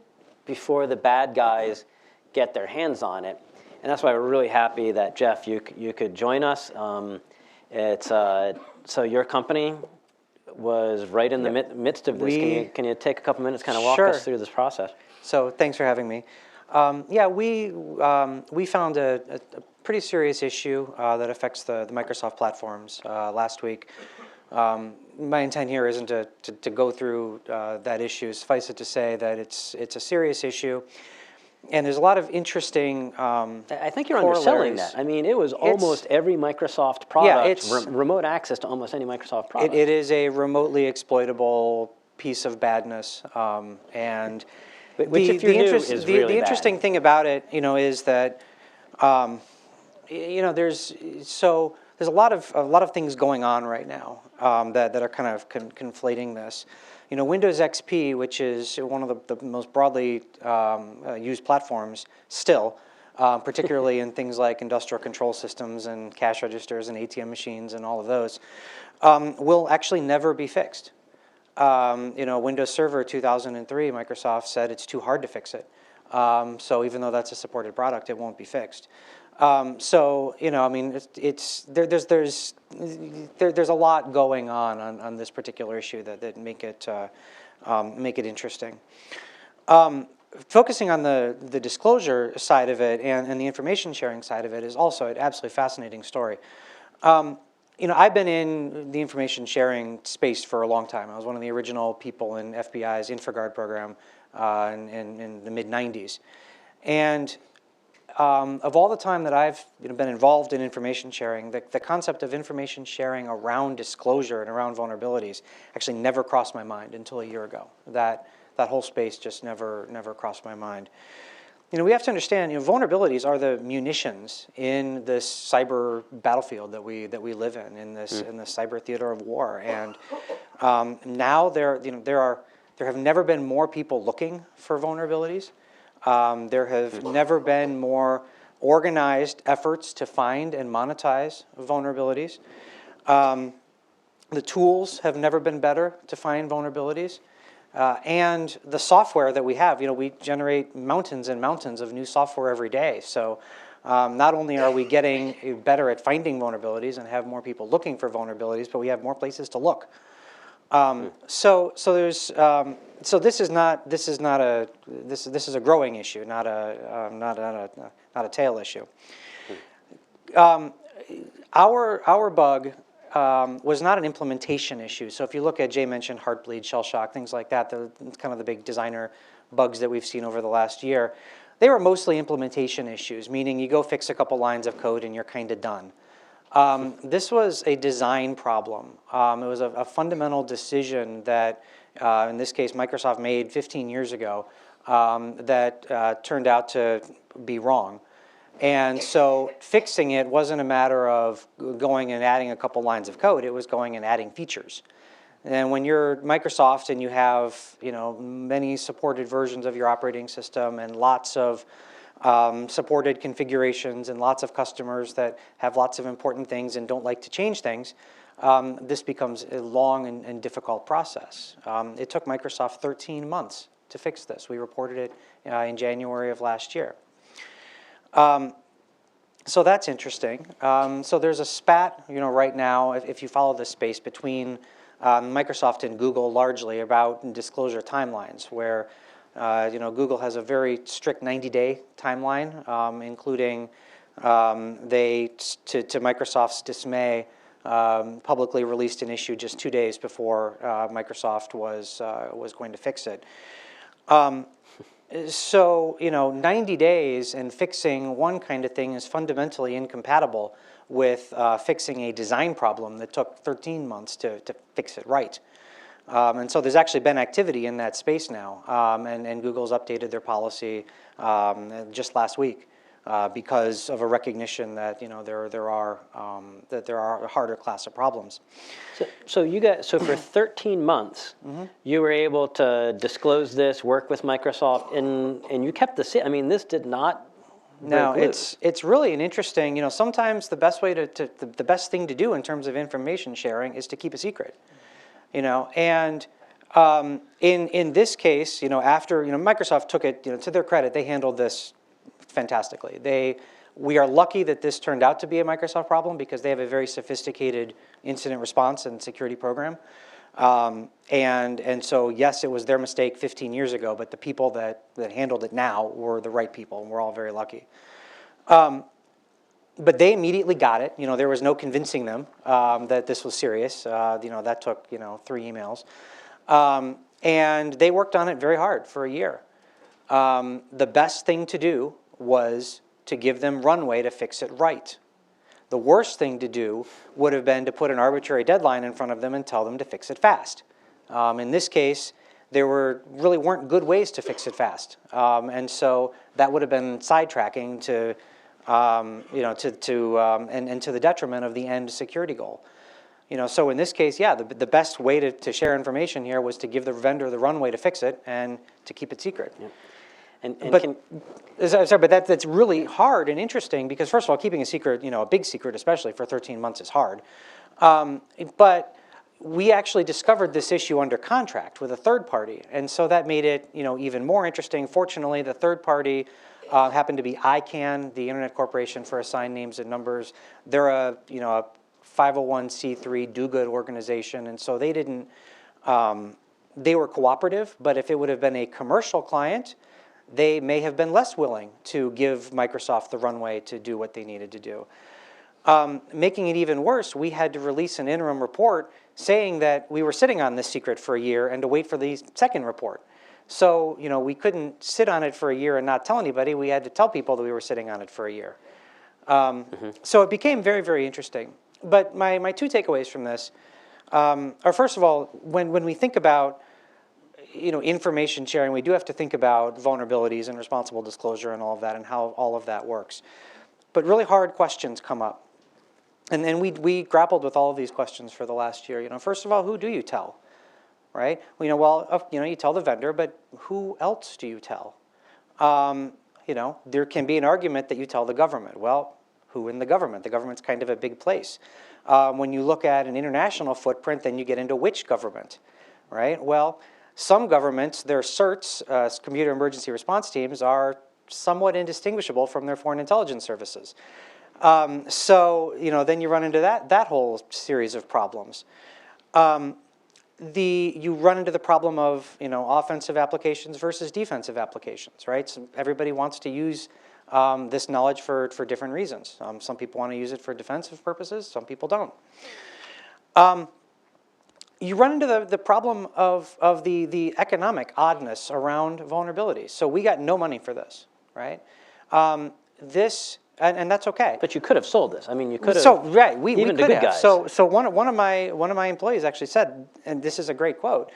before the bad guys get their hands on it? And that's why we're really happy that, Jeff, you could join us. So your company was right in the midst of this. Can you take a couple minutes, kind of walk us through this process? So thanks for having me. We found a pretty serious issue that affects the Microsoft platforms last week. My intent here isn't to go through that issue. Suffice it to say that it's a serious issue. And there's a lot of interesting I think you're underselling that. I mean, it was almost every Microsoft product, remote access to almost any Microsoft product. It is a remotely exploitable piece of badness. Which if you're new is really the interesting thing about it, is that, there's there's a lot of things going on right now that are kind of conflating this. You know, Windows XP, which is one of the most broadly used platforms still, particularly in things like industrial control systems and cash registers and ATM machines and all of those, will actually never be fixed. You know, Windows Server 2003, Microsoft said it's too hard to fix it. So even though that's a supported product, it won't be fixed. So you know, I mean, there's a lot going on this particular issue that make it interesting. Focusing on the disclosure side of it and the information sharing side of it is also an absolutely fascinating story. You know, I've been in the information sharing space for a long time. I was one of the original people in FBI's InfraGard program in the mid-90s. And of all the time that I've been involved in information sharing, the concept of information sharing around disclosure and around vulnerabilities actually never crossed my mind until a year ago. That whole space just never crossed my mind. You know, we have to understand, vulnerabilities are the munitions in this cyber battlefield that we live in this cyber theater of war. And now there have never been more people looking for vulnerabilities. There have never been more organized efforts to find and monetize vulnerabilities. The tools have never been better to find vulnerabilities. And the software that we have, we generate mountains and mountains of new software every day. So not only are we getting better at finding vulnerabilities and have more people looking for vulnerabilities, but we have more places to look. So this is a growing issue, not a tail issue. Our bug was not an implementation issue. So if you look at, Jay mentioned Heartbleed, Shell Shock, things like that, kind of the big designer bugs that we've seen over the last year, they were mostly implementation issues, meaning you go fix a couple lines of code and you're kind of done. This was a design problem. It was a fundamental decision that, in this case, Microsoft made 15 years ago that turned out to be wrong. And so fixing it wasn't a matter of going and adding a couple lines of code. It was going and adding features. And when you're Microsoft and you have many supported versions of your operating system and lots of supported configurations and lots of customers that have lots of important things and don't like to change things, this becomes a long and difficult process. It took Microsoft 13 months to fix this. We reported it in January of last year. So that's interesting. So there's a spat, right now, if you follow this space, between Microsoft and Google largely about disclosure timelines, where Google has a very strict 90-day timeline, including they, to Microsoft's dismay, publicly released an issue just 2 days before Microsoft was going to fix it. So, 90 days and fixing one kind of thing is fundamentally incompatible with fixing a design problem that took 13 months to fix it right. And so there's actually been activity in that space now, and Google's updated their policy just last week because of a recognition that there are a harder class of problems. So for 13 months, you were able to disclose this, work with Microsoft, and you kept the. I mean, this did not. No, it's really an interesting. Sometimes the best way the best thing to do in terms of information sharing is to keep a secret. And in this case, after Microsoft took it, to their credit, they handled this fantastically. We are lucky that this turned out to be a Microsoft problem because they have a very sophisticated incident response and security program. And so yes, it was their mistake 15 years ago, but the people that handled it now were the right people, and we're all very lucky. But they immediately got it. There was no convincing them that this was serious. That took 3 emails, and they worked on it very hard for a year. The best thing to do was to give them runway to fix it right. The worst thing to do would have been to put an arbitrary deadline in front of them and tell them to fix it fast. In this case, there really weren't good ways to fix it fast, and so that would have been sidetracking to and to the detriment of the end security goal. So in this case, yeah, the best way to share information here was to give the vendor the runway to fix it and to keep it secret. Yeah. But that's really hard and interesting because, first of all, keeping a secret, a big secret, especially for 13 months, is hard. But we actually discovered this issue under contract with a third party, and so that made it, even more interesting. Fortunately, the third party happened to be ICANN, the Internet Corporation for Assigned Names and Numbers. They're a 501c3 do-good organization, and so they didn't. They were cooperative, but if it would have been a commercial client, they may have been less willing to give Microsoft the runway to do what they needed to do. Making it even worse, we had to release an interim report saying that we were sitting on this secret for a year and to wait for the second report. So, we couldn't sit on it for a year and not tell anybody. We had to tell people that we were sitting on it for a year. So it became very, very interesting. But my two takeaways from this are, first of all, when we think about information sharing, we do have to think about vulnerabilities and responsible disclosure and all of that and how all of that works. But really hard questions come up. And then we grappled with all of these questions for the last year. First of all, who do you tell, right? You tell the vendor, but who else do you tell? There can be an argument that you tell the government. Well, who in the government? The government's kind of a big place. When you look at an international footprint, then you get into which government, right? Well, some governments, their CERTs, computer emergency response teams, are somewhat indistinguishable from their foreign intelligence services. So, then you run into that whole series of problems. You run into the problem of, offensive applications versus defensive applications, right? So everybody wants to use this knowledge for different reasons. Some people want to use it for defensive purposes, some people don't. You run into the problem of the economic oddness around vulnerabilities. So we got no money for this, right? And that's okay. But you could have sold this. I mean, you could have. So right, we even could the good have. guys. So one of my employees actually said, and this is a great quote.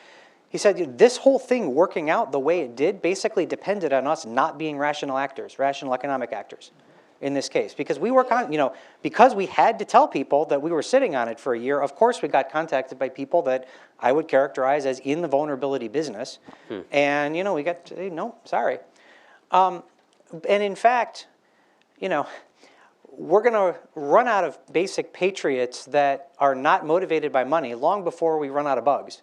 He said, "This whole thing working out the way it did basically depended on us not being rational actors, rational economic actors, in this case, because we were because we had to tell people that we were sitting on it for a year. Of course, we got contacted by people that I would characterize as in the vulnerability business, and we got to say, no, sorry." And in fact, we're going to run out of basic patriots that are not motivated by money long before we run out of bugs.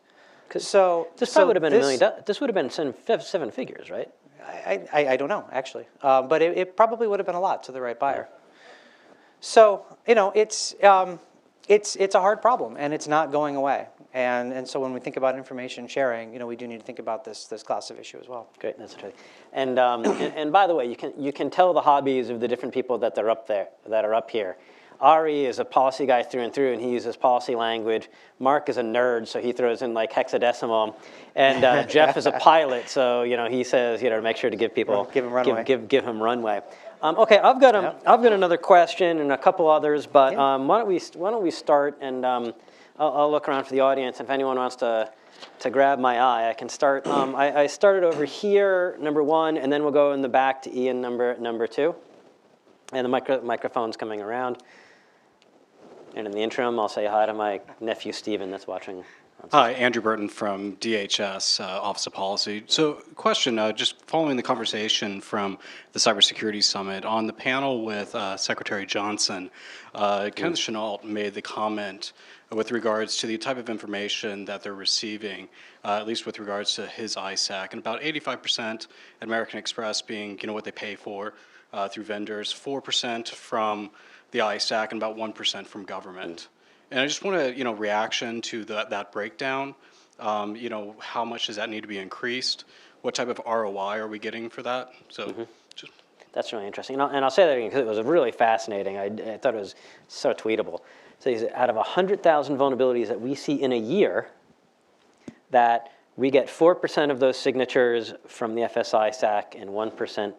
So this probably would have been $1 million. This would have been seven figures, right? I don't know, actually. But it probably would have been a lot to the right buyer. So, it's a hard problem, and it's not going away. And so when we think about information sharing, we do need to think about this class of issue as well. Great, that's okay. And by the way, you can tell the hobbies of the different people that are up here. Ari is a policy guy through and through, and he uses policy language. Mark is a nerd, so he throws in like hexadecimal. And Jeff is a pilot, so he says to make sure to give people give him runway. Give him runway. Okay, I've got another question and a couple others, but why don't we start and I'll look around for the audience. If anyone wants to grab my eye, I can start. I started over here, number 1, and then we'll go in the back to Ian, number 2. And the microphone's coming around. And in the interim, I'll say hi to my nephew, Stephen, that's watching. Hi, Andrew Burton from DHS, Office of Policy. So question, just following the conversation from the Cybersecurity Summit, on the panel with Secretary Johnson, Kenneth Chenault made the comment with regards to the type of information that they're receiving, at least with regards to his ISAC, and about 85% at American Express being what they pay for through vendors, 4% from the ISAC, and about 1% from government. And I just want a reaction to that breakdown. How much does that need to be increased? What type of ROI are we getting for that? So, that's really interesting. And I'll say that again because it was really fascinating. I thought it was so tweetable. So he said, out of 100,000 vulnerabilities that we see in a year, that we get 4% of those signatures from the FSI SAC and 1%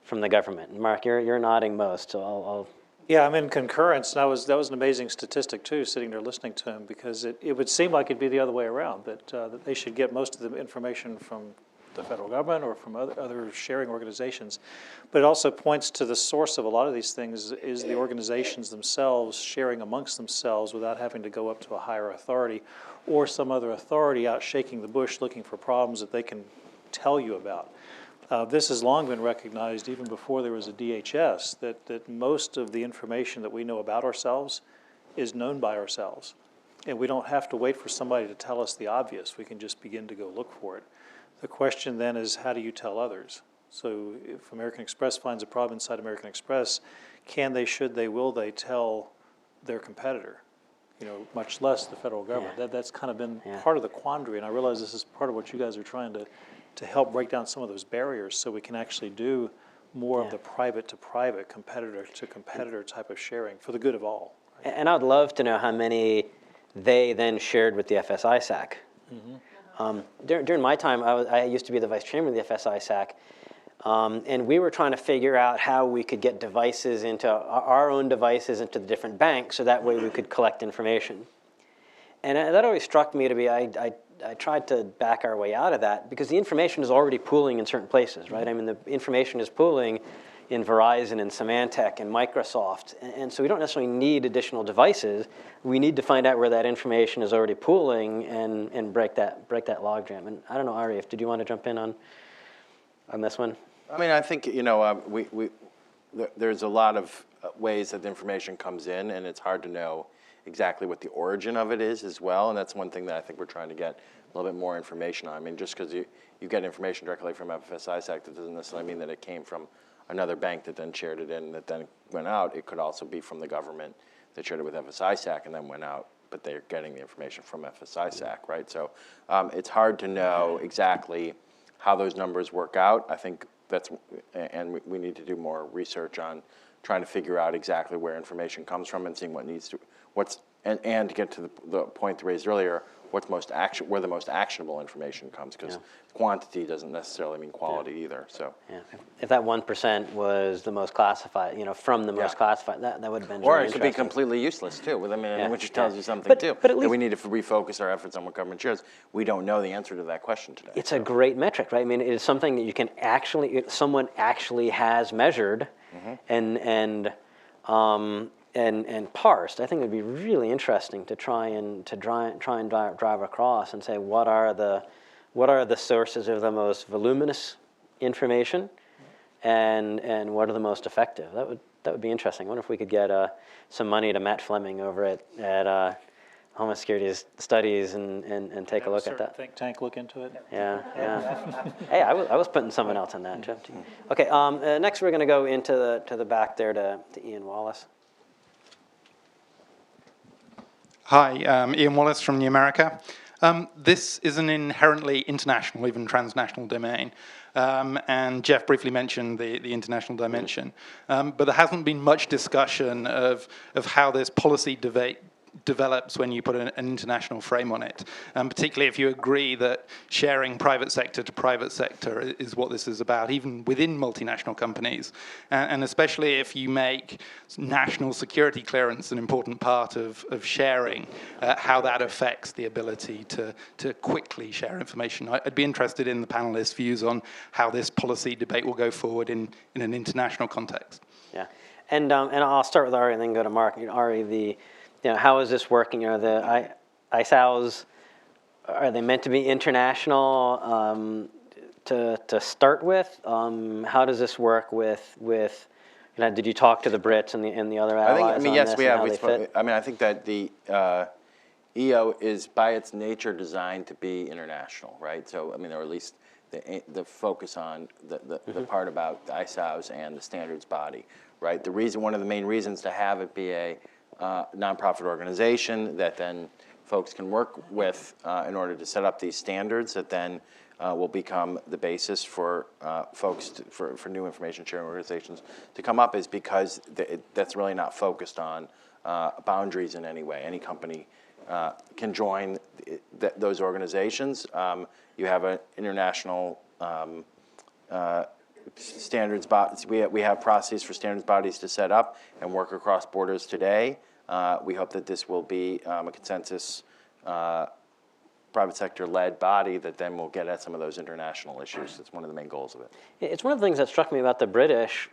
from the government. And Mark, you're nodding most, so I'll Yeah, I'm in concurrence. That was an amazing statistic too, sitting there listening to him, because it would seem like it'd be the other way around, that they should get most of the information from the federal government or from other sharing organizations. But it also points to the source of a lot of these things is the organizations themselves sharing amongst themselves without having to go up to a higher authority or some other authority out shaking the bush looking for problems that they can tell you about. This has long been recognized, even before there was a DHS, that most of the information that we know about ourselves is known by ourselves. And we don't have to wait for somebody to tell us the obvious. We can just begin to go look for it. The question then is, how do you tell others? So if American Express finds a problem inside American Express, can they, should they, will they tell their competitor? Much less the federal government. Yeah. That's kind of been part of the quandary, and I realize this is part of what you guys are trying to help break down some of those barriers so we can actually do more of the private-to-private, competitor-to-competitor type of sharing for the good of all. Right? And I'd love to know how many they then shared with the FSISAC. During my time, I used to be the vice chairman of the FSISAC, and we were trying to figure out how we could get devices into our own devices into the different banks so that way we could collect information. And that always struck me to be, I tried to back our way out of that because the information is already pooling in certain places, right? I mean, the information is pooling in Verizon and Symantec and Microsoft. And so we don't necessarily need additional devices. We need to find out where that information is already pooling and break that logjam. And I don't know, Ari, did you want to jump in on this one? I mean, I think, there's a lot of ways that the information comes in, and it's hard to know exactly what the origin of it is as well, and that's one thing that I think we're trying to get a little bit more information on. I mean, just because you get information directly from FSISAC, that doesn't necessarily mean that it came from another bank that then shared it in, that then went out. It could also be from the government that shared it with FSISAC and then went out, but they're getting the information from FSISAC, right? So it's hard to know exactly how those numbers work out. I think and we need to do more research on trying to figure out exactly where information comes from and seeing and to get to the point raised earlier, where the most actionable information comes, because quantity doesn't necessarily mean quality either. So if that 1% was the most classified, from the most classified, that would have been or really it could be completely useless too. I mean, which tells you something but too. at least that we need to refocus our efforts on what government shares. We don't know the answer to that question today. It's a great metric, right? I mean, it is something that you can someone actually has measured and parsed. I think it would be really interesting to try and drive across and say what are the sources of the most voluminous information, and what are the most effective. That would be interesting. I wonder if we could get some money to Matt Fleming over at Homeland Security Studies and take a look at that. Think tank look into it. Yeah. Hey, I was putting someone else in that, Jeff. Okay. Next, we're going to go into the back there to Ian Wallace. Hi, Ian Wallace from New America. This is an inherently international, even transnational domain. And Jeff briefly mentioned the international dimension. But there hasn't been much discussion of how this policy develops when you put an international frame on it, particularly if you agree that sharing private sector to private sector is what this is about, even within multinational companies, and especially if you make national security clearance an important part of sharing, how that affects the ability to quickly share information. I'd be interested in the panelists' views on how this policy debate will go forward in an international context. Yeah, and I'll start with Ari and then go to Mark. Ari, how is this working? Are the ISAOs, are they meant to be international to start with? How does this work with did you talk to the Brits and the other allies on yes, this we and have. how they fit? I think that the EO is by its nature designed to be international, right? So, or at least the focus on the part about the ISAOs and the standards body, right? One of the main reasons to have it be a nonprofit organization that then folks can work with in order to set up these standards that then will become the basis for folks for new information sharing organizations to come up is because that's really not focused on boundaries in any way. Any company can join those organizations. You have an international standards bodies. We have processes for standards bodies to set up and work across borders today. We hope that this will be a consensus private sector-led body that then will get at some of those international issues. That's one of the main goals of it. It's one of the things that struck me about the British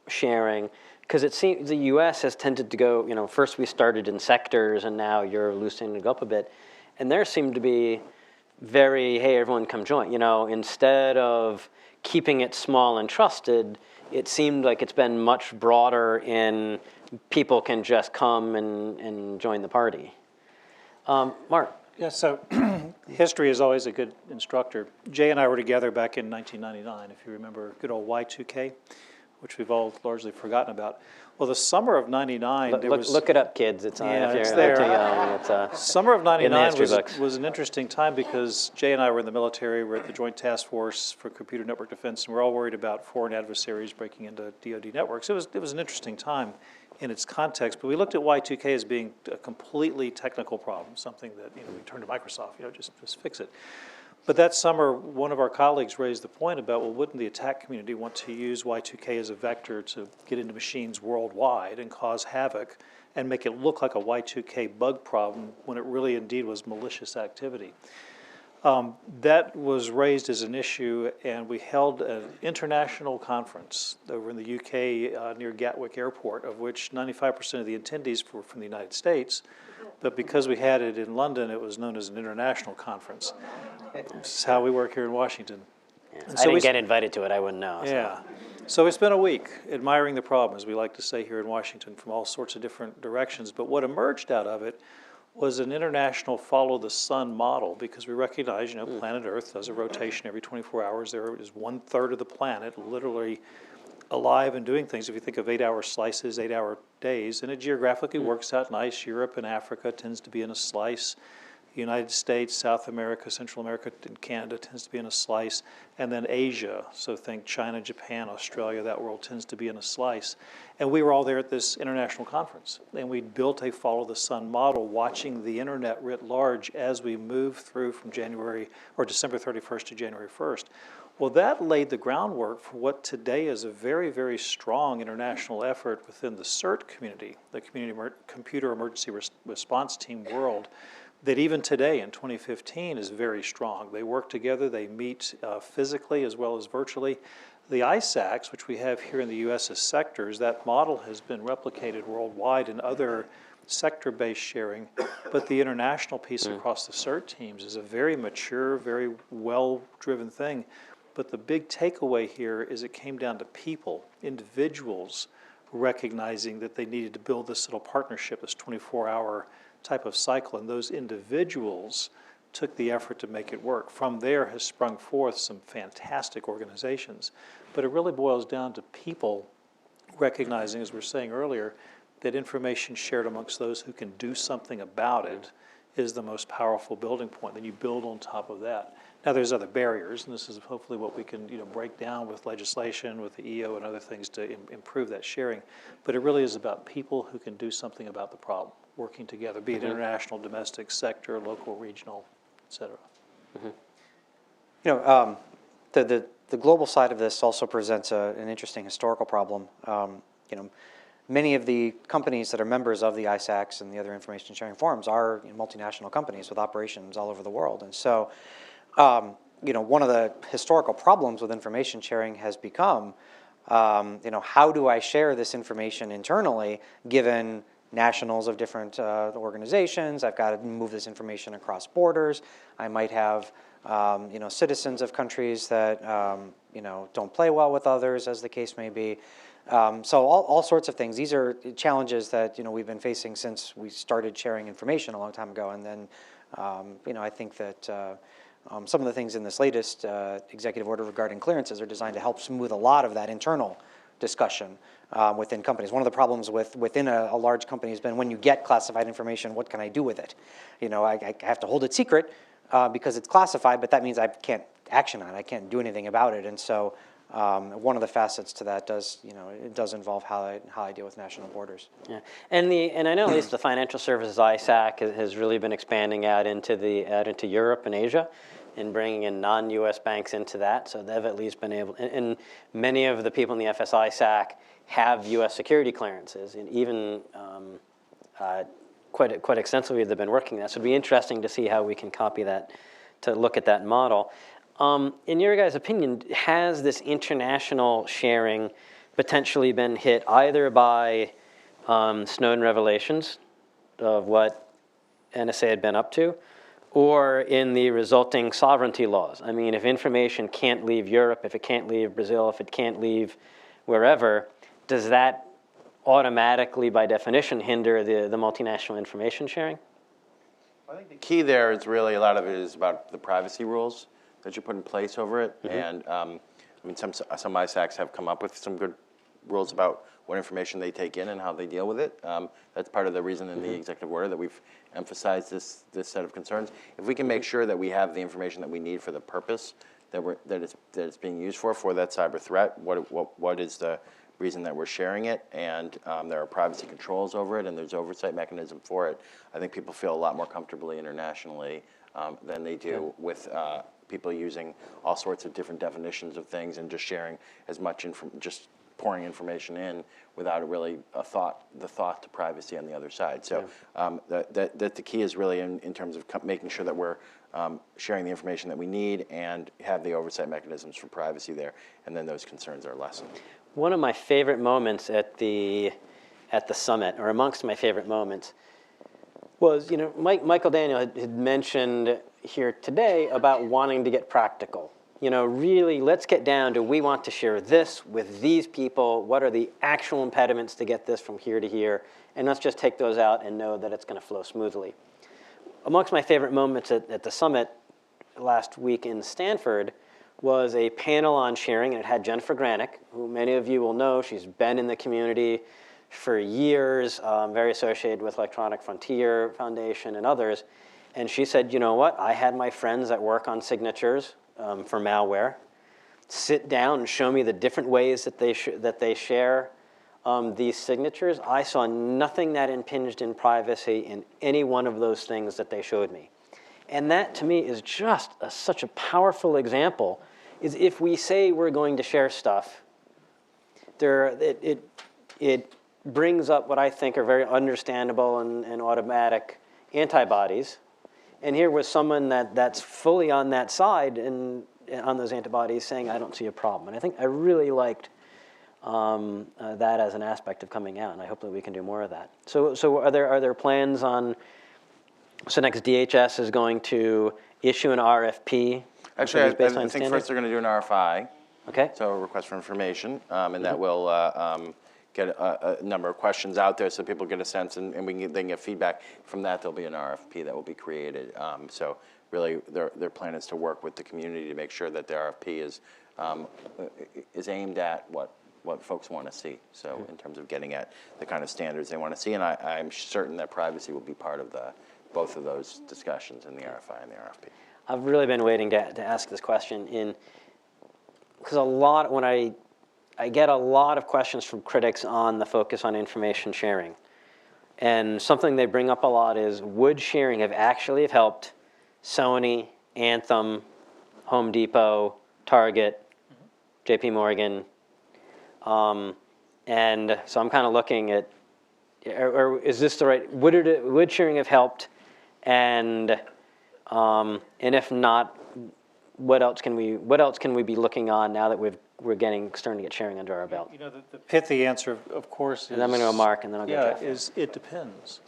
sharing, because it seems the U.S. has tended to go, first we started in sectors and now you're loosening it up a bit. And there seemed to be very, hey, everyone come join. Instead of keeping it small and trusted, it seemed like it's been much broader in people can just come and join the party. Mark. Yeah, so history is always a good instructor. Jay and I were together back in 1999, if you remember good old Y2K, which we've all largely forgotten about. Well, the summer of 99, Look it up, kids. It's on. Yeah, If it's you're there. too young, it's Summer of in the 99 history books. was an interesting time because Jay and I were in the military. We're at the Joint Task Force for Computer Network Defense, and we're all worried about foreign adversaries breaking into DoD networks. It was an interesting time in its context, but we looked at Y2K as being a completely technical problem, something that we turned to Microsoft, just fix it. But that summer, one of our colleagues raised the point about, well, wouldn't the attack community want to use Y2K as a vector to get into machines worldwide and cause havoc and make it look like a Y2K bug problem when it really indeed was malicious activity? That was raised as an issue, and we held an international conference over in the UK near Gatwick Airport, of which 95% of the attendees were from the United States. But because we had it in London, it was known as an international conference. This is how we work here in Washington. Yeah. And I so didn't get invited to it. I wouldn't know. Yeah. So we spent a week admiring the problem, as we like to say here in Washington, from all sorts of different directions. But what emerged out of it was an international follow-the-sun model, because we recognize, planet Earth does a rotation every 24 hours. There is 1/3 of the planet literally alive and doing things. If you think of 8-hour slices, 8-hour days, and it geographically works out nice. Europe and Africa tends to be in a slice. United States, South America, Central America, and Canada tends to be in a slice. And then Asia, so think China, Japan, Australia, that world tends to be in a slice. And we were all there at this international conference. And we built a follow-the-sun model, watching the internet writ large as we move through from December 31st to January 1st. Well, that laid the groundwork for what today is a very, very strong international effort within the CERT community, the Computer Emergency Response Team world, that even today in 2015 is very strong. They work together, they meet physically as well as virtually. The ISACs, which we have here in the U.S. as sectors, that model has been replicated worldwide in other sector-based sharing, but the international piece across the CERT teams is a very mature, very well-driven thing. But the big takeaway here is it came down to people, individuals, recognizing that they needed to build this little partnership, this 24-hour type of cycle, and those individuals took the effort to make it work. From there has sprung forth some fantastic organizations, but it really boils down to people recognizing, as we were saying earlier, that information shared amongst those who can do something about it is the most powerful building point. Then you build on top of that. Now there's other barriers, and this is hopefully what we can break down with legislation, with the EO and other things to improve that sharing. But it really is about people who can do something about the problem, working together, be it international, domestic, sector, local, regional, et cetera. The global side of this also presents an interesting historical problem. Many of the companies that are members of the ISACs and the other information sharing forums are multinational companies with operations all over the world. And so, one of the historical problems with information sharing has become, how do I share this information internally given nationals of different organizations? I've got to move this information across borders. I might have citizens of countries that don't play well with others, as the case may be. So all sorts of things. These are challenges that we've been facing since we started sharing information a long time ago. And then I think that some of the things in this latest executive order regarding clearances are designed to help smooth a lot of that internal discussion within companies. One of the problems within a large company has been when you get classified information, what can I do with it? I have to hold it secret because it's classified, but that means I can't action on it. I can't do anything about it. And so one of the facets to that does involve how I deal with national borders. Yeah, and I know at least the financial services ISAC has really been expanding out into Europe and Asia, and bringing in non-U.S. banks into that. So they've at least been able, and many of the people in the FSISAC have U.S. security clearances, and even quite extensively. They've been working that. So it'd be interesting to see how we can copy that, to look at that model. In your guys' opinion, has this international sharing potentially been hit either by Snowden revelations of what NSA had been up to, or in the resulting sovereignty laws? I mean, if information can't leave Europe, if it can't leave Brazil, if it can't leave wherever, does that automatically, by definition, hinder the multinational information sharing? I think the key there is really a lot of it is about the privacy rules that you put in place over it. And I mean, some ISACs have come up with some good rules about what information they take in and how they deal with it. That's part of the reason in the executive order that we've emphasized this set of concerns. If we can make sure that we have the information that we need for the purpose that it's being used for that cyber threat, what is the reason that we're sharing it, and there are privacy controls over it, and there's oversight mechanism for it, I think people feel a lot more comfortably internationally than they do with people using all sorts of different definitions of things and just sharing as much just pouring information in without really the thought to privacy on the other side. So that the key is really in terms of making sure that we're sharing the information that we need and have the oversight mechanisms for privacy there, and then those concerns are lessened. One of my favorite moments at the summit, or amongst my favorite moments, was, Michael Daniel had mentioned here today about wanting to get practical. Really, let's get down to, we want to share this with these people. What are the actual impediments to get this from here to here? And let's just take those out and know that it's going to flow smoothly. Amongst my favorite moments at the summit last week in Stanford was a panel on sharing, and it had Jennifer Granick, who many of you will know. She's been in the community for years, very associated with Electronic Frontier Foundation and others. And she said, you know what? I had my friends that work on signatures for malware sit down and show me the different ways that they share these signatures. I saw nothing that impinged in privacy in any one of those things that they showed me. And that, to me, is just such a powerful example, is if we say we're going to share stuff, it brings up what I think are very understandable and automatic antibodies. And here was someone that's fully on that side and on those antibodies saying, I don't see a problem. And I think I really liked that as an aspect of coming out, and I hope that we can do more of that. So are there plans on, so next DHS is going to issue an RFP? Actually, I think first they're going to do an RFI. Okay. So a request for information, and that will get a number of questions out there so people get a sense, and they can get feedback. From that, there'll be an RFP that will be created. So really, their plan is to work with the community to make sure that the RFP is aimed at what folks want to see. So in terms of getting at the kind of standards they want to see, and I'm certain that privacy will be part of both of those discussions in the RFI and the RFP. I've really been waiting to ask this question because when I get a lot of questions from critics on the focus on information sharing. And something they bring up a lot is, would sharing have actually helped Sony, Anthem, Home Depot, Target, JP Morgan? And so I'm kind of looking at, or is this the right, would sharing have helped? And if not, what else can we be looking on now that we're starting to get sharing under our belt? The pithy answer, of course, is... And I'm going to go Mark, and then I'll go Jeff. is it depends,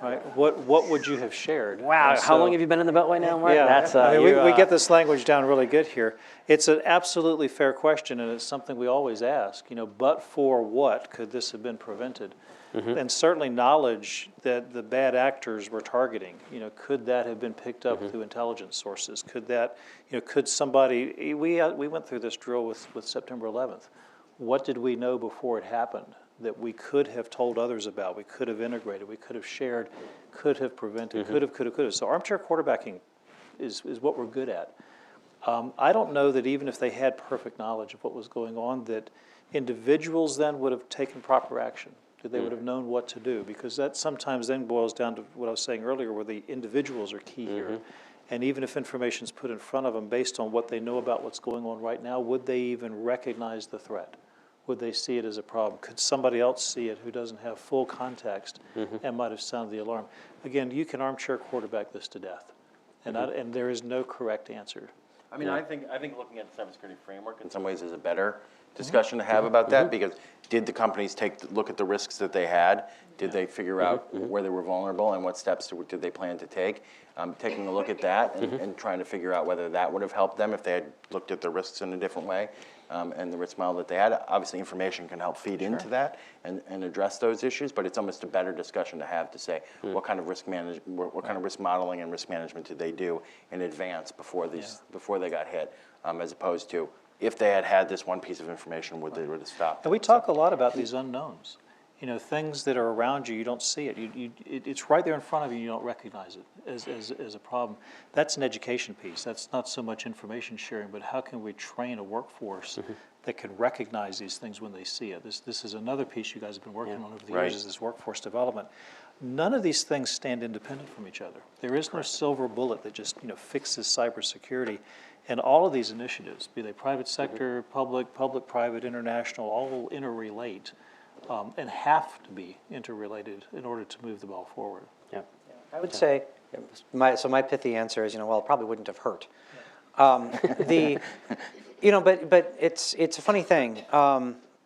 right? What would you have shared? Wow, how long have you been in the Beltway now, Mark? Yeah, That's, we get this language down really good here. It's an absolutely fair question, and it's something we always ask. But for what could this have been prevented? And certainly knowledge that the bad actors were targeting, could that have been picked up through intelligence sources? Could that, could somebody, we went through this drill with September 11th. What did we know before it happened that we could have told others about, we could have integrated, we could have shared, could have prevented, could have. So armchair quarterbacking is what we're good at. I don't know that even if they had perfect knowledge of what was going on, that individuals then would have taken proper action, that they would have known what to do, because that sometimes then boils down to what I was saying earlier, where the individuals are key here. And even if information is put in front of them based on what they know about what's going on right now, would they even recognize the threat? would they see it as a problem? Could somebody else see it who doesn't have full context and might have sounded the alarm? Again, you can armchair quarterback this to death, and and there is no correct answer. I mean, I think looking at the cybersecurity framework in some ways is a better discussion to have about that, because did the companies look at the risks that they had? Did they figure out where they were vulnerable and what steps did they plan to take? Taking a look at that and trying to figure out whether that would have helped them if they had looked at the risks in a different way, and the risk model that they had. Obviously, information can help feed into that and address those issues, but it's almost a better discussion to have to say what kind of risk what kind of risk modeling and risk management did they do in advance before they got hit, as opposed to if they had had this one piece of information, would they have stopped? And we talk a lot about these unknowns. You know, things that are around you, you don't see it. It's right there in front of you, you don't recognize it as a problem. That's an education piece. That's not so much information sharing, but how can we train a workforce that can recognize these things when they see it? This is another piece you guys have been working on over the years, is this workforce development. None of these things stand independent from each other. There is no silver bullet that just fixes cybersecurity. And all of these initiatives, be they private sector, public-private, international, all interrelate and have to be interrelated in order to move the ball forward. Yeah. I would say, so my pithy answer is, well, it probably wouldn't have hurt. But it's a funny thing.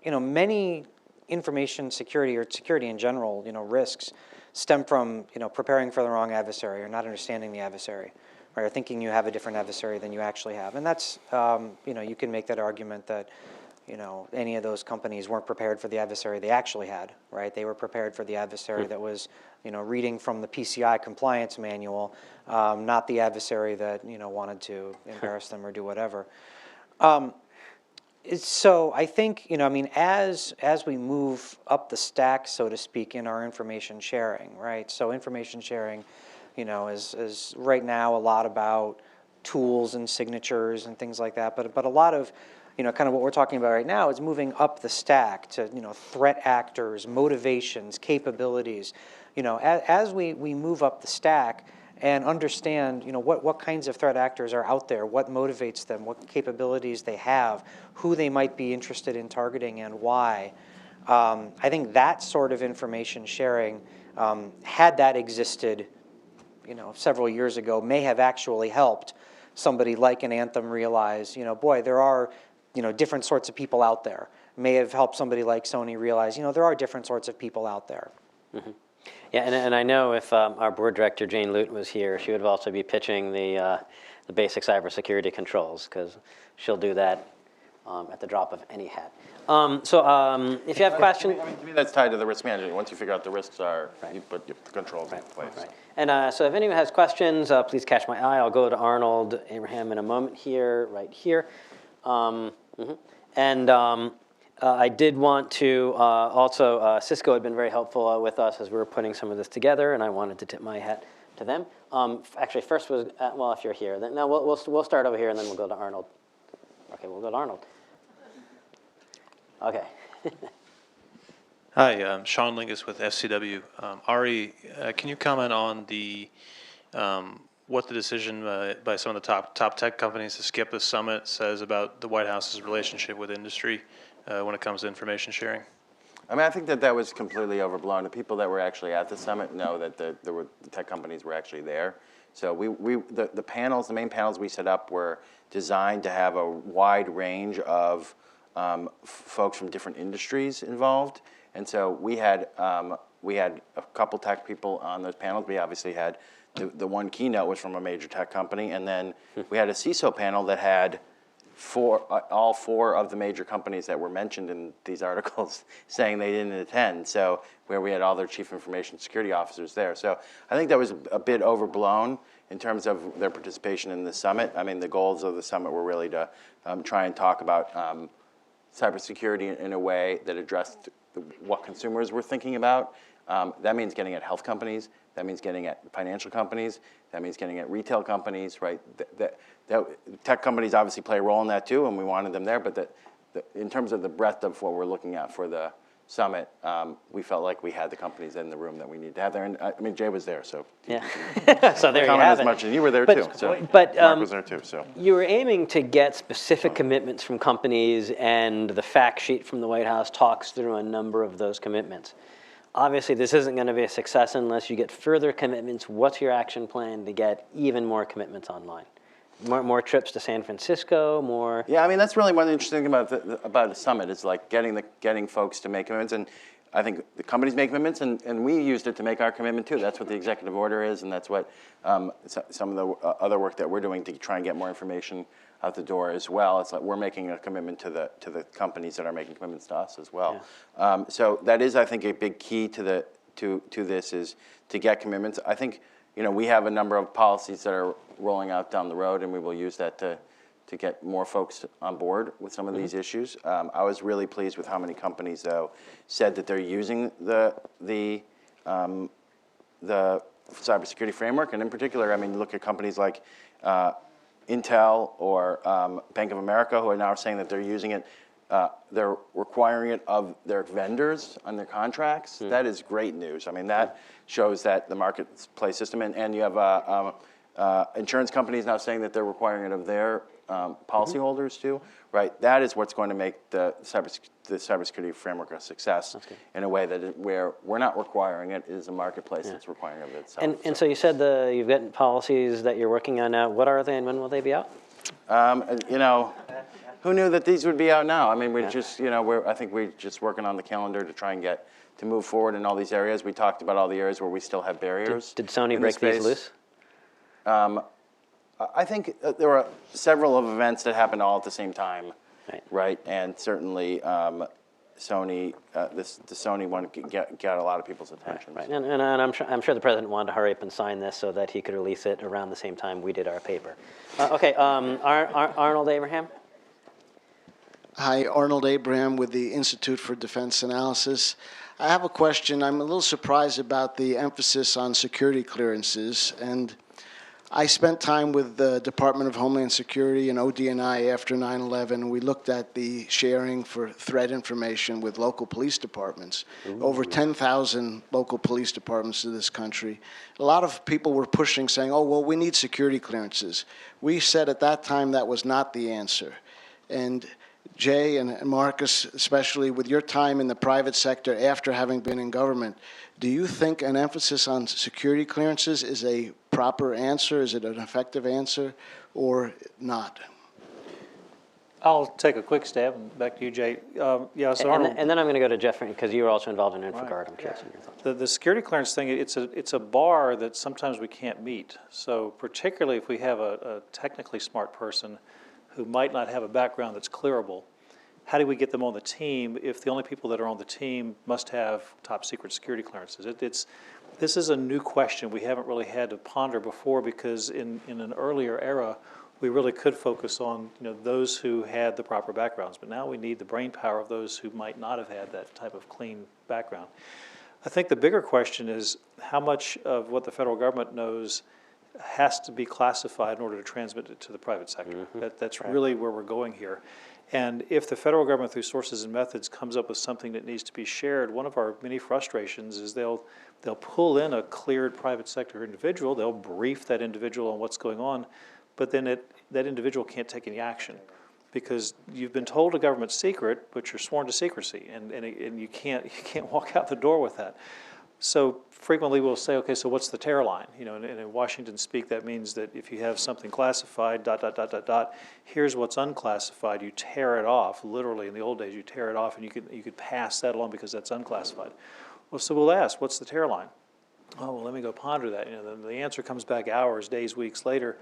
Many information security or security in general, risks stem from, preparing for the wrong adversary or not understanding the adversary, right, or thinking you have a different adversary than you actually have. And that's, you can make that argument that, any of those companies weren't prepared for the adversary they actually had, right? They were prepared for the adversary that was, reading from the PCI compliance manual, not the adversary that, wanted to embarrass them or do whatever. So I think, as we move up the stack, so to speak, in our information sharing, right? So information sharing, is right now a lot about tools and signatures and things like that, but a lot of, kind of what we're talking about right now is moving up the stack to, threat actors, motivations, capabilities. As we move up the stack and understand, what kinds of threat actors are out there, what motivates them, what capabilities they have, who they might be interested in targeting and why. I think that sort of information sharing, had that existed, several years ago, may have actually helped somebody like an Anthem realize, boy, there are, different sorts of people out there. May have helped somebody like Sony realize, there are different sorts of people out there. Yeah, and I know if our board director, Jane Lute, was here, she would also be pitching the basic cybersecurity controls, because she'll do that at the drop of any hat. If you have questions... To me, that's tied to the risk management. Once you figure out the risks are, you put the controls in place. Right. And so if anyone has questions, please catch my eye. I'll go to Arnold Abraham in a moment here, right here. I did want to also, CISCO had been very helpful with us as we were putting some of this together, and I wanted to tip my hat to them. Actually, first was, well, if you're here, then no, we'll start over here, and then we'll go to Arnold. Okay, we'll go to Arnold. Okay. Hi, I'm Sean Lingus with FCW. Ari, can you comment on the what the decision by some of the top tech companies to skip the summit says about the White House's relationship with industry when it comes to information sharing? I mean, I think that was completely overblown. The people that were actually at the summit know that the tech companies were actually there. So the panels, the main panels we set up were designed to have a wide range of folks from different industries involved. And so we had a couple tech people on those panels. We obviously had the one keynote was from a major tech company, and then we had a CISO panel that had all four of the major companies that were mentioned in these articles saying they didn't attend. So where we had all their chief information security officers there. So I think that was a bit overblown in terms of their participation in the summit. I mean, the goals of the summit were really to try and talk about cybersecurity in a way that addressed what consumers were thinking about. That means getting at health companies. That means getting at financial companies. That means getting at retail companies, right? Tech companies obviously play a role in that too, and we wanted them there. But in terms of the breadth of what we're looking at for the summit, we felt like we had the companies in the room that we needed to have there. And I mean, Jay was there, so Yeah. So there you comment have as it. much, and you were there But- too. So but, Mark was there too. So You were aiming to get specific commitments from companies, and the fact sheet from the White House talks through a number of those commitments. Obviously, this isn't going to be a success unless you get further commitments. What's your action plan to get even more commitments online? More trips to San Francisco, more. yeah, I mean that's really one of the interesting thing about the summit is like getting folks to make commitments, and I think the companies make commitments, and we used it to make our commitment too. That's what the executive order is, and that's what some of the other work that we're doing to try and get more information out the door as well. It's like we're making a commitment to the companies that are making commitments to us as well. So that is, I think, a big key to this is to get commitments. I think we have a number of policies that are rolling out down the road, and we will use that to get more folks on board with some of these issues. I was really pleased with how many companies, though, said that they're using the cybersecurity framework, and in particular, I mean, look at companies like Intel or Bank of America, who are now saying that they're using it. They're requiring it of their vendors on their contracts. That is great news. I mean, that shows that the marketplace system, and you have insurance companies now saying that they're requiring it of their policyholders too, right? That is what's going to make the cybersecurity framework a success in a way that where we're not requiring it, is a marketplace that's requiring it of itself. And so you said you've got policies that you're working on now. What are they, and when will they be out? Who knew that these would be out now? I mean, we're just, I think we're just working on the calendar to try and to move forward in all these areas. We talked about all the areas where we still have barriers. Did Sony in break this these loose? I think there were several of events that happened all at the same time, right? And certainly Sony, the Sony one got a lot of people's attention. Right. And I'm sure the president wanted to hurry up and sign this so that he could release it around the same time we did our paper. Arnold Abraham. Hi, Arnold Abraham with the Institute for Defense Analysis. I have a question. I'm a little surprised about the emphasis on security clearances, and I spent time with the Department of Homeland Security and ODNI after 9/11. We looked at the sharing for threat information with local police departments. Over 10,000 local police departments in this country. A lot of people were pushing, saying, oh, well, we need security clearances. We said at that time that was not the answer. And Jay and Marcus, especially with your time in the private sector after having been in government, do you think an emphasis on security clearances is a proper answer? Is it an effective answer or not? I'll take a quick stab, and back to you, Jay. So Arnold, And then I'm going to go to Jeff, because you were also involved in InfraGard. I'm curious on your thoughts. the security clearance thing, it's a bar that sometimes we can't meet. So particularly if we have a technically smart person who might not have a background that's clearable, how do we get them on the team if the only people that are on the team must have top secret security clearances? This is a new question we haven't really had to ponder before, because in an earlier era, we really could focus on those who had the proper backgrounds, but now we need the brain power of those who might not have had that type of clean background. I think the bigger question is how much of what the federal government knows has to be classified in order to transmit it to the private sector. That's really where we're going here. And if the federal government, through sources and methods, comes up with something that needs to be shared, one of our many frustrations is they'll pull in a cleared private sector individual, they'll brief that individual on what's going on, but then that individual can't take any action, because you've been told a government secret, but you're sworn to secrecy, and you can't walk out the door with that. So frequently we'll say, okay, so what's the tear line? And in Washington speak, that means that if you have something classified, ... here's what's unclassified. You tear it off. Literally, in the old days, you tear it off, and you could pass that along because that's unclassified. Well, so we'll ask, what's the tear line? Oh, well, let me go ponder that. Then the answer comes back hours, days, weeks later.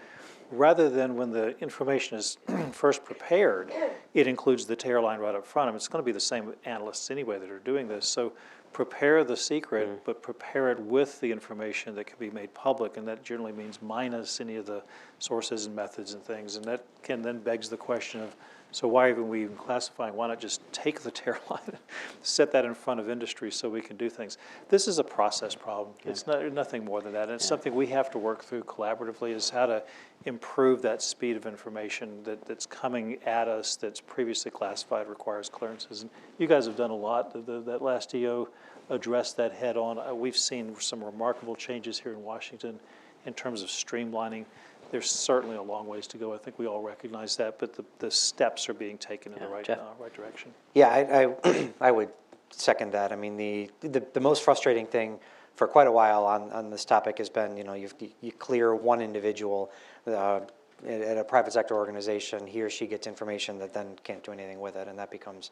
Rather than when the information is first prepared, it includes the tear line right up front. I mean, it's going to be the same analysts anyway that are doing this. So prepare the secret, but prepare it with the information that can be made public, and that generally means minus any of the sources and methods and things. And that can then begs the question of, So why even we even classifying? Why not just take the tear line, set that in front of industry so we can do things? This is a process problem. It's nothing more than that. And it's something we have to work through collaboratively, is how to improve that speed of information that's coming at us that's previously classified, requires clearances. And you guys have done a lot. That last EO addressed that head on. We've seen some remarkable changes here in Washington in terms of streamlining. There's certainly a long ways to go. I think we all recognize that, but the steps are being taken in the right direction. Yeah, I would second that. I mean, the most frustrating thing for quite a while on this topic has been, you clear one individual at a private sector organization, he or she gets information that then can't do anything with it, and that becomes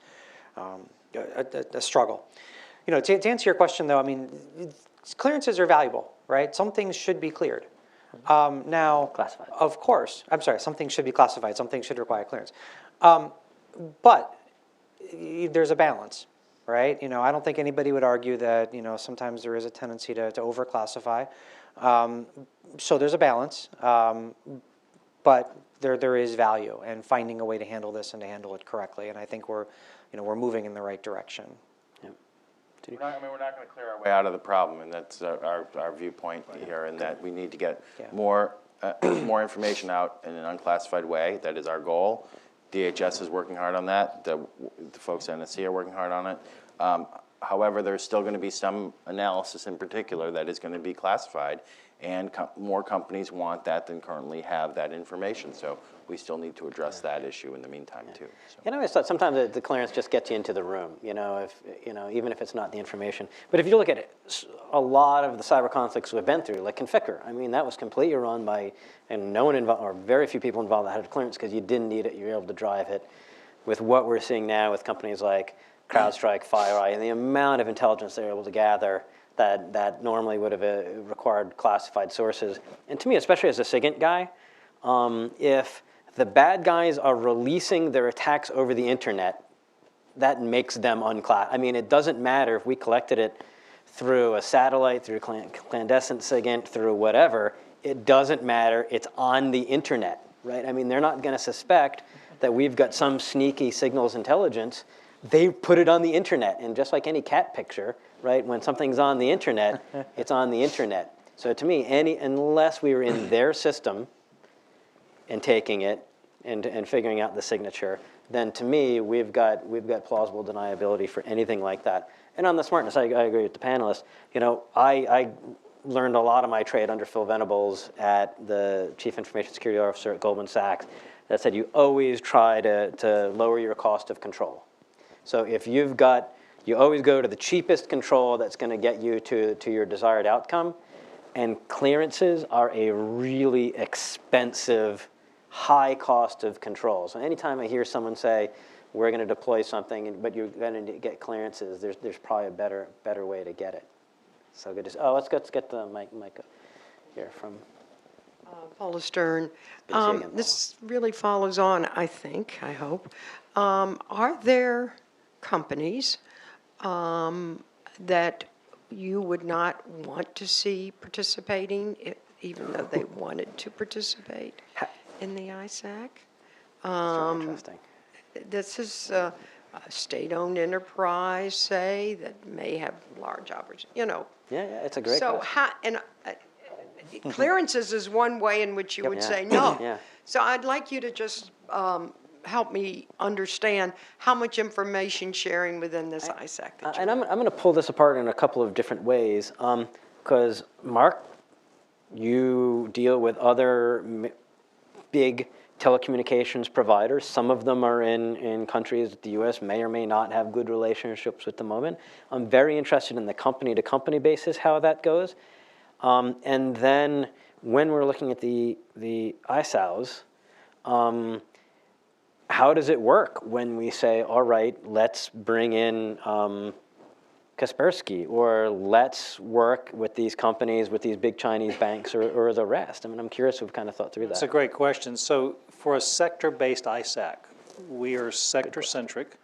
a struggle. To answer your question, though, I mean, clearances are valuable, right? Some things should be cleared. Now, Classified. Of course, I'm sorry, some things should be classified, some things should require clearance. But there's a balance, right? I don't think anybody would argue that, sometimes there is a tendency to over-classify. So there's a balance, but there is value in finding a way to handle this and to handle it correctly. And I think we're moving in the right direction. We're not going to clear our way out of the problem, and that's our viewpoint here, and that we need to get more information out in an unclassified way. That is our goal. DHS is working hard on that. The folks at NSC are working hard on it. However, there's still going to be some analysis in particular that is going to be classified, and more companies want that than currently have that information. So we still need to address that issue in the meantime too. So. I always thought sometimes the clearance just gets you into the room, even if it's not the information. But if you look at it, a lot of the cyber conflicts we've been through, like Conficker, I mean, that was completely run by, and no one involved, or very few people involved that had clearance because you didn't need it, you were able to drive it. With what we're seeing now with companies like CrowdStrike, FireEye, and the amount of intelligence they're able to gather that normally would have required classified sources. And to me, especially as a SIGINT guy, if the bad guys are releasing their attacks over the internet, that makes them unclassified. I mean, it doesn't matter if we collected it through a satellite, through clandestine SIGINT, through whatever, it doesn't matter, it's on the internet, right? I mean, they're not gonna suspect that we've got some sneaky signals intelligence. They put it on the internet, and just like any cat picture, right? When something's on the internet, it's on the internet. So to me, unless we were in their system and taking it and figuring out the signature, then to me, we've got plausible deniability for anything like that. And on the smartness, I agree with the panelists. I learned a lot of my trade under Phil Venables at the Chief Information Security Officer at Goldman Sachs that said you always try to lower your cost of control. So if you always go to the cheapest control that's going to get you to your desired outcome, and clearances are a really expensive, high cost of control. So anytime I hear someone say, we're going to deploy something, but you're going to get clearances, there's probably a better way to get it. So good. Let's get the mic here from Paula Stern. Good to see you again, This really follows on, I hope. Are there companies that you would not want to see participating, even though they wanted to participate in the ISAC? interesting. This is a state-owned enterprise, say, that may have large opportunities, Yeah, it's a great So question. Clearances is one way in which you would say no. Yeah. So I'd like you to just help me understand how much information sharing within this ISAC that you And I'm going to pull this apart in a couple of different ways, because Mark, you deal with other big telecommunications providers. Some of them are in countries that the U.S. may or may not have good relationships with at the moment. I'm very interested in the company-to-company basis, how that goes. And then when we're looking at the ISAOs, how does it work when we say, all right, let's bring in Kaspersky, or let's work with these companies, with these big Chinese banks, or the rest? I mean, I'm curious if we've kind of thought through that. That's a great question. So for a sector-based ISAC, we are sector-centric,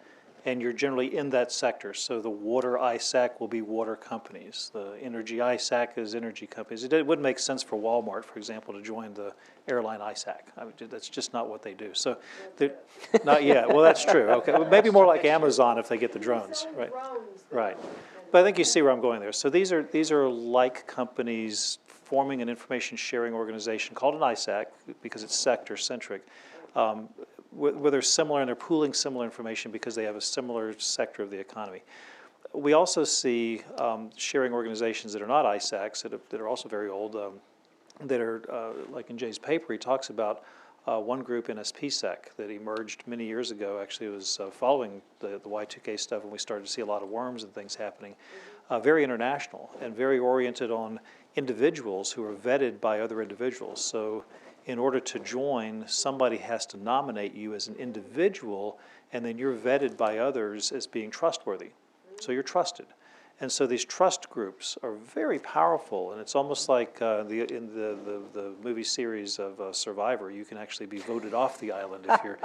and you're generally in that sector. So the water ISAC will be water companies. The energy ISAC is energy companies. It wouldn't make sense for Walmart, for example, to join the airline ISAC. I mean, that's just not what they do. So, not yet. Well, that's true. Okay, well, maybe more like Amazon if they get the drones, right? Right. But I think you see where I'm going there. So these are like companies forming an information sharing organization called an ISAC because it's sector centric. Where they're similar and they're pooling similar information because they have a similar sector of the economy. We also see sharing organizations that are not ISACs that are also very old, that are, like in Jay's paper, he talks about one group, NSPSEC, that emerged many years ago. Actually, it was following the Y2K stuff when we started to see a lot of worms and things happening. Very international and very oriented on individuals who are vetted by other individuals. So in order to join, somebody has to nominate you as an individual, and then you're vetted by others as being trustworthy. So you're trusted. And so these trust groups are very powerful, and it's almost like in the movie series of Survivor, you can actually be voted off the island if you're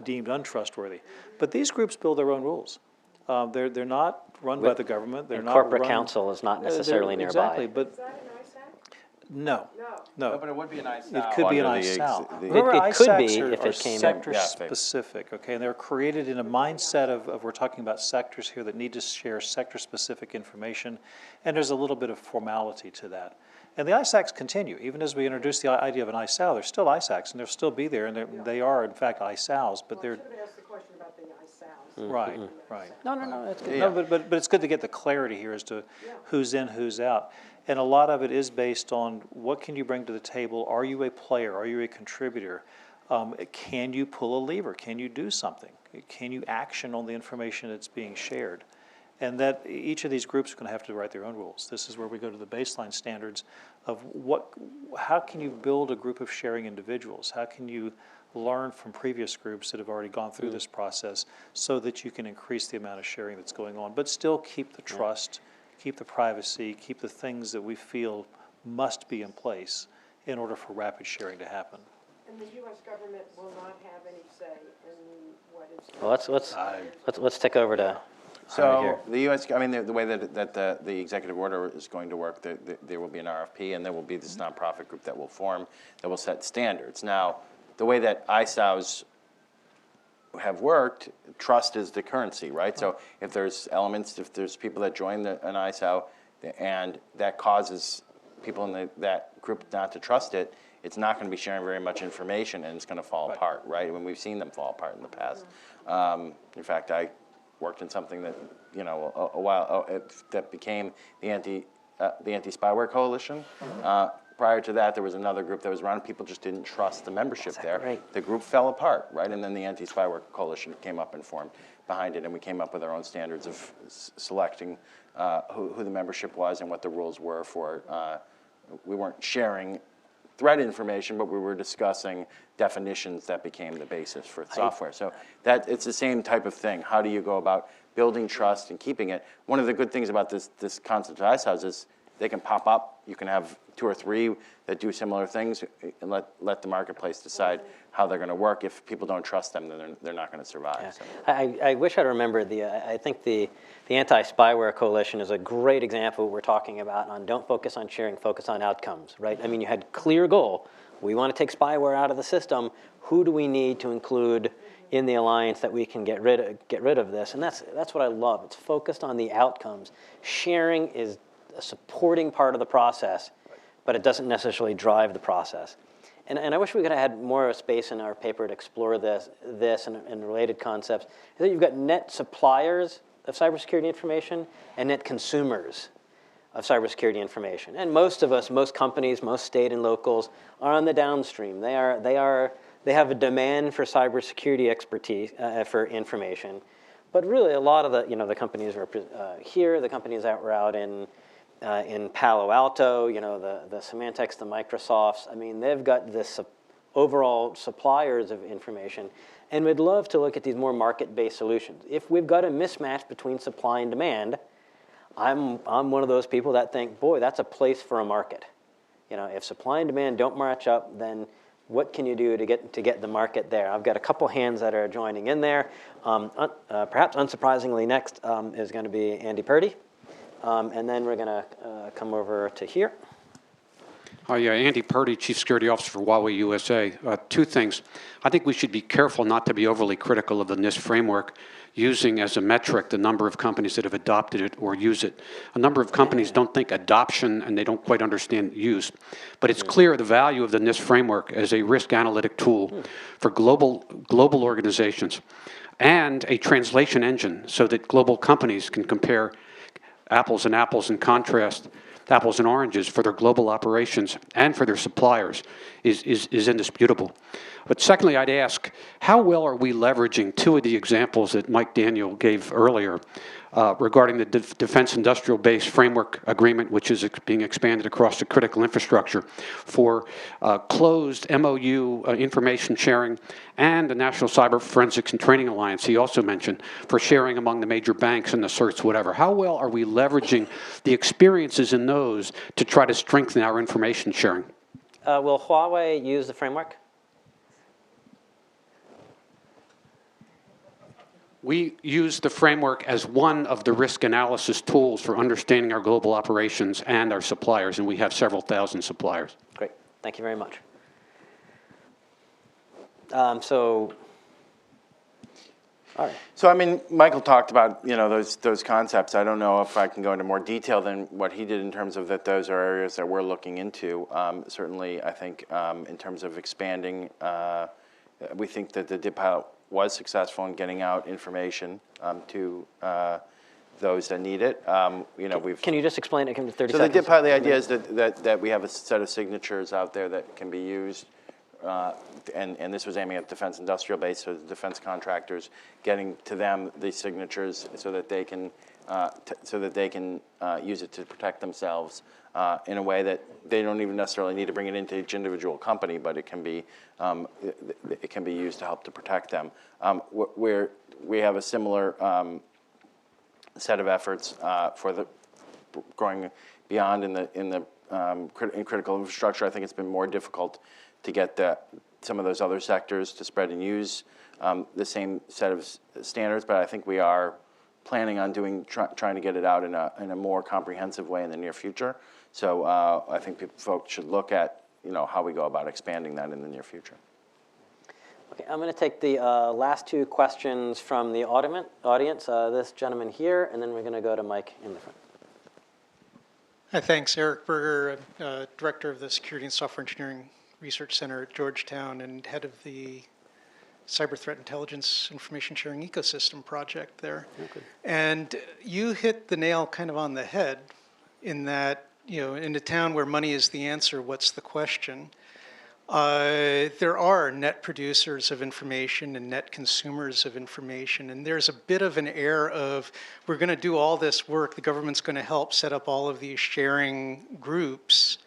deemed untrustworthy. But these groups build their own rules. They're not run by the government. They're And not corporate run, counsel is not necessarily nearby. Exactly, but Is that an ISAC? no. No, but it would be an ISAC. It could be an under the ISAC. the- Remember, It could be ISACs if are it came- sector-specific, okay? And they're created in a mindset of we're talking about sectors here that need to share sector-specific information, and there's a little bit of formality to that. And the ISACs continue. Even as we introduce the idea of an ISAL, they're still ISACs, and they'll still be there, and they are, in fact, ISALs, but they're... I should have asked the question about the ISALs. Right, right. No, that's good. No, but it's good to get the clarity here as to who's in, who's out. And a lot of it is based on what can you bring to the table? Are you a player? Are you a contributor? Can you pull a lever? Can you do something? Can you action on the information that's being shared? And that each of these groups are going to have to write their own rules. This is where we go to the baseline standards of how can you build a group of sharing individuals? How can you learn from previous groups that have already gone through this process so that you can increase the amount of sharing that's going on, but still keep the trust, keep the privacy, keep the things that we feel must be in place in order for rapid sharing to happen. And the U.S. government will not have any say in what is... Well, let's take over to So here. the U.S., I mean, the way that the executive order is going to work, there will be an RFP, and there will be this nonprofit group that will form, that will set standards. Now, the way that ISAOs have worked, trust is the currency, right? So if there's elements, if there's people that join an ISAO, and that causes people in that group not to trust it, it's not going to be sharing very much information, and it's going to fall apart, right? When we've seen them fall apart in the past. In fact, I worked in something that, a while that became the anti-spyware coalition. Prior to that, there was another group that was around. People just didn't trust the membership there. Right. The group fell apart, right? And then the anti-spyware coalition came up and formed behind it, and we came up with our own standards of selecting who the membership was and what the rules were for. We weren't sharing threat information, but we were discussing definitions that became the basis for software. So that it's the same type of thing. How do you go about building trust and keeping it? One of the good things about this concept of ISAOs is they can pop up. You can have 2 or 3 that do similar things, and let the marketplace decide how they're going to work. If people don't trust them, then they're not going to survive. Yeah. So. I wish I'd remembered I think the anti-spyware coalition is a great example of what we're talking about on don't focus on sharing, focus on outcomes, right? I mean, you had clear goal. We want to take spyware out of the system. Who do we need to include in the alliance that we can get rid of this? And that's what I love. It's focused on the outcomes. Sharing is a supporting part of the process, but it doesn't necessarily drive the process. And I wish we could have had more space in our paper to explore this and related concepts. Is that you've got net suppliers of cybersecurity information and net consumers of cybersecurity information. And most of us, most companies, most state and locals are on the downstream. They have a demand for cybersecurity expertise, for information. But really a lot of the companies are here, the companies that were out in Palo Alto, the Symantec's, the Microsofts. I mean, they've got this overall suppliers of information, and we'd love to look at these more market-based solutions. If we've got a mismatch between supply and demand, I'm one of those people that think, boy, that's a place for a market. If supply and demand don't match up, then What can you do to get the market there? I've got a couple hands that are joining in there. Perhaps unsurprisingly, next is going to be Andy Purdy. And then we're going to come over to here. Hi, Andy Purdy, Chief Security Officer for Huawei USA. Two things. I think we should be careful not to be overly critical of the NIST framework, using as a metric the number of companies that have adopted it or use it. A number of companies don't think adoption and they don't quite understand use. But it's clear the value of the NIST framework as a risk analytic tool for global organizations and a translation engine so that global companies can compare apples and apples and contrast apples and oranges for their global operations and for their suppliers is indisputable. But secondly, I'd ask, how well are we leveraging two of the examples that Mike Daniel gave earlier regarding the Defense Industrial Base Framework Agreement, which is being expanded across the critical infrastructure, for closed MOU information sharing, and the National Cyber Forensics and Training Alliance he also mentioned for sharing among the major banks and the certs, whatever. How well are we leveraging the experiences in those to try to strengthen our information sharing? Will Huawei use the framework? We use the framework as one of the risk analysis tools for understanding our global operations and our suppliers, and we have several thousand suppliers. Great, thank you very much. All right. So I mean, Michael talked about those concepts. I don't know if I can go into more detail than what he did in terms of that those are areas that we're looking into. Certainly, I think in terms of expanding, we think that the DIP pilot was successful in getting out information to those that need it. Can you just explain it in 30 seconds? So the DIP pilot, the idea is that we have a set of signatures out there that can be used. And this was aiming at defense industrial base, so the defense contractors, getting to them these signatures so that they can use it to protect themselves in a way that they don't even necessarily need to bring it into each individual company, but it can be used to help to protect them. We have a similar set of efforts for the going beyond in critical infrastructure. I think it's been more difficult to get some of those other sectors to spread and use the same set of standards, but I think we are planning on trying to get it out in a more comprehensive way in the near future. So I think folks should look at how we go about expanding that in the near future. Okay, I'm going to take the last two questions from the audience. This gentleman here, and then we're going to go to Mike in the front. Hi, thanks. Eric Berger, Director of the Security and Software Engineering Research Center at Georgetown and head of the Cyber Threat Intelligence Information Sharing Ecosystem project there. Okay. And you hit the nail kind of on the head in that, in a town where money is the answer, what's the question? There are net producers of information and net consumers of information, and there's a bit of an air of, we're going to do all this work, the government's going to help set up all of these sharing groups,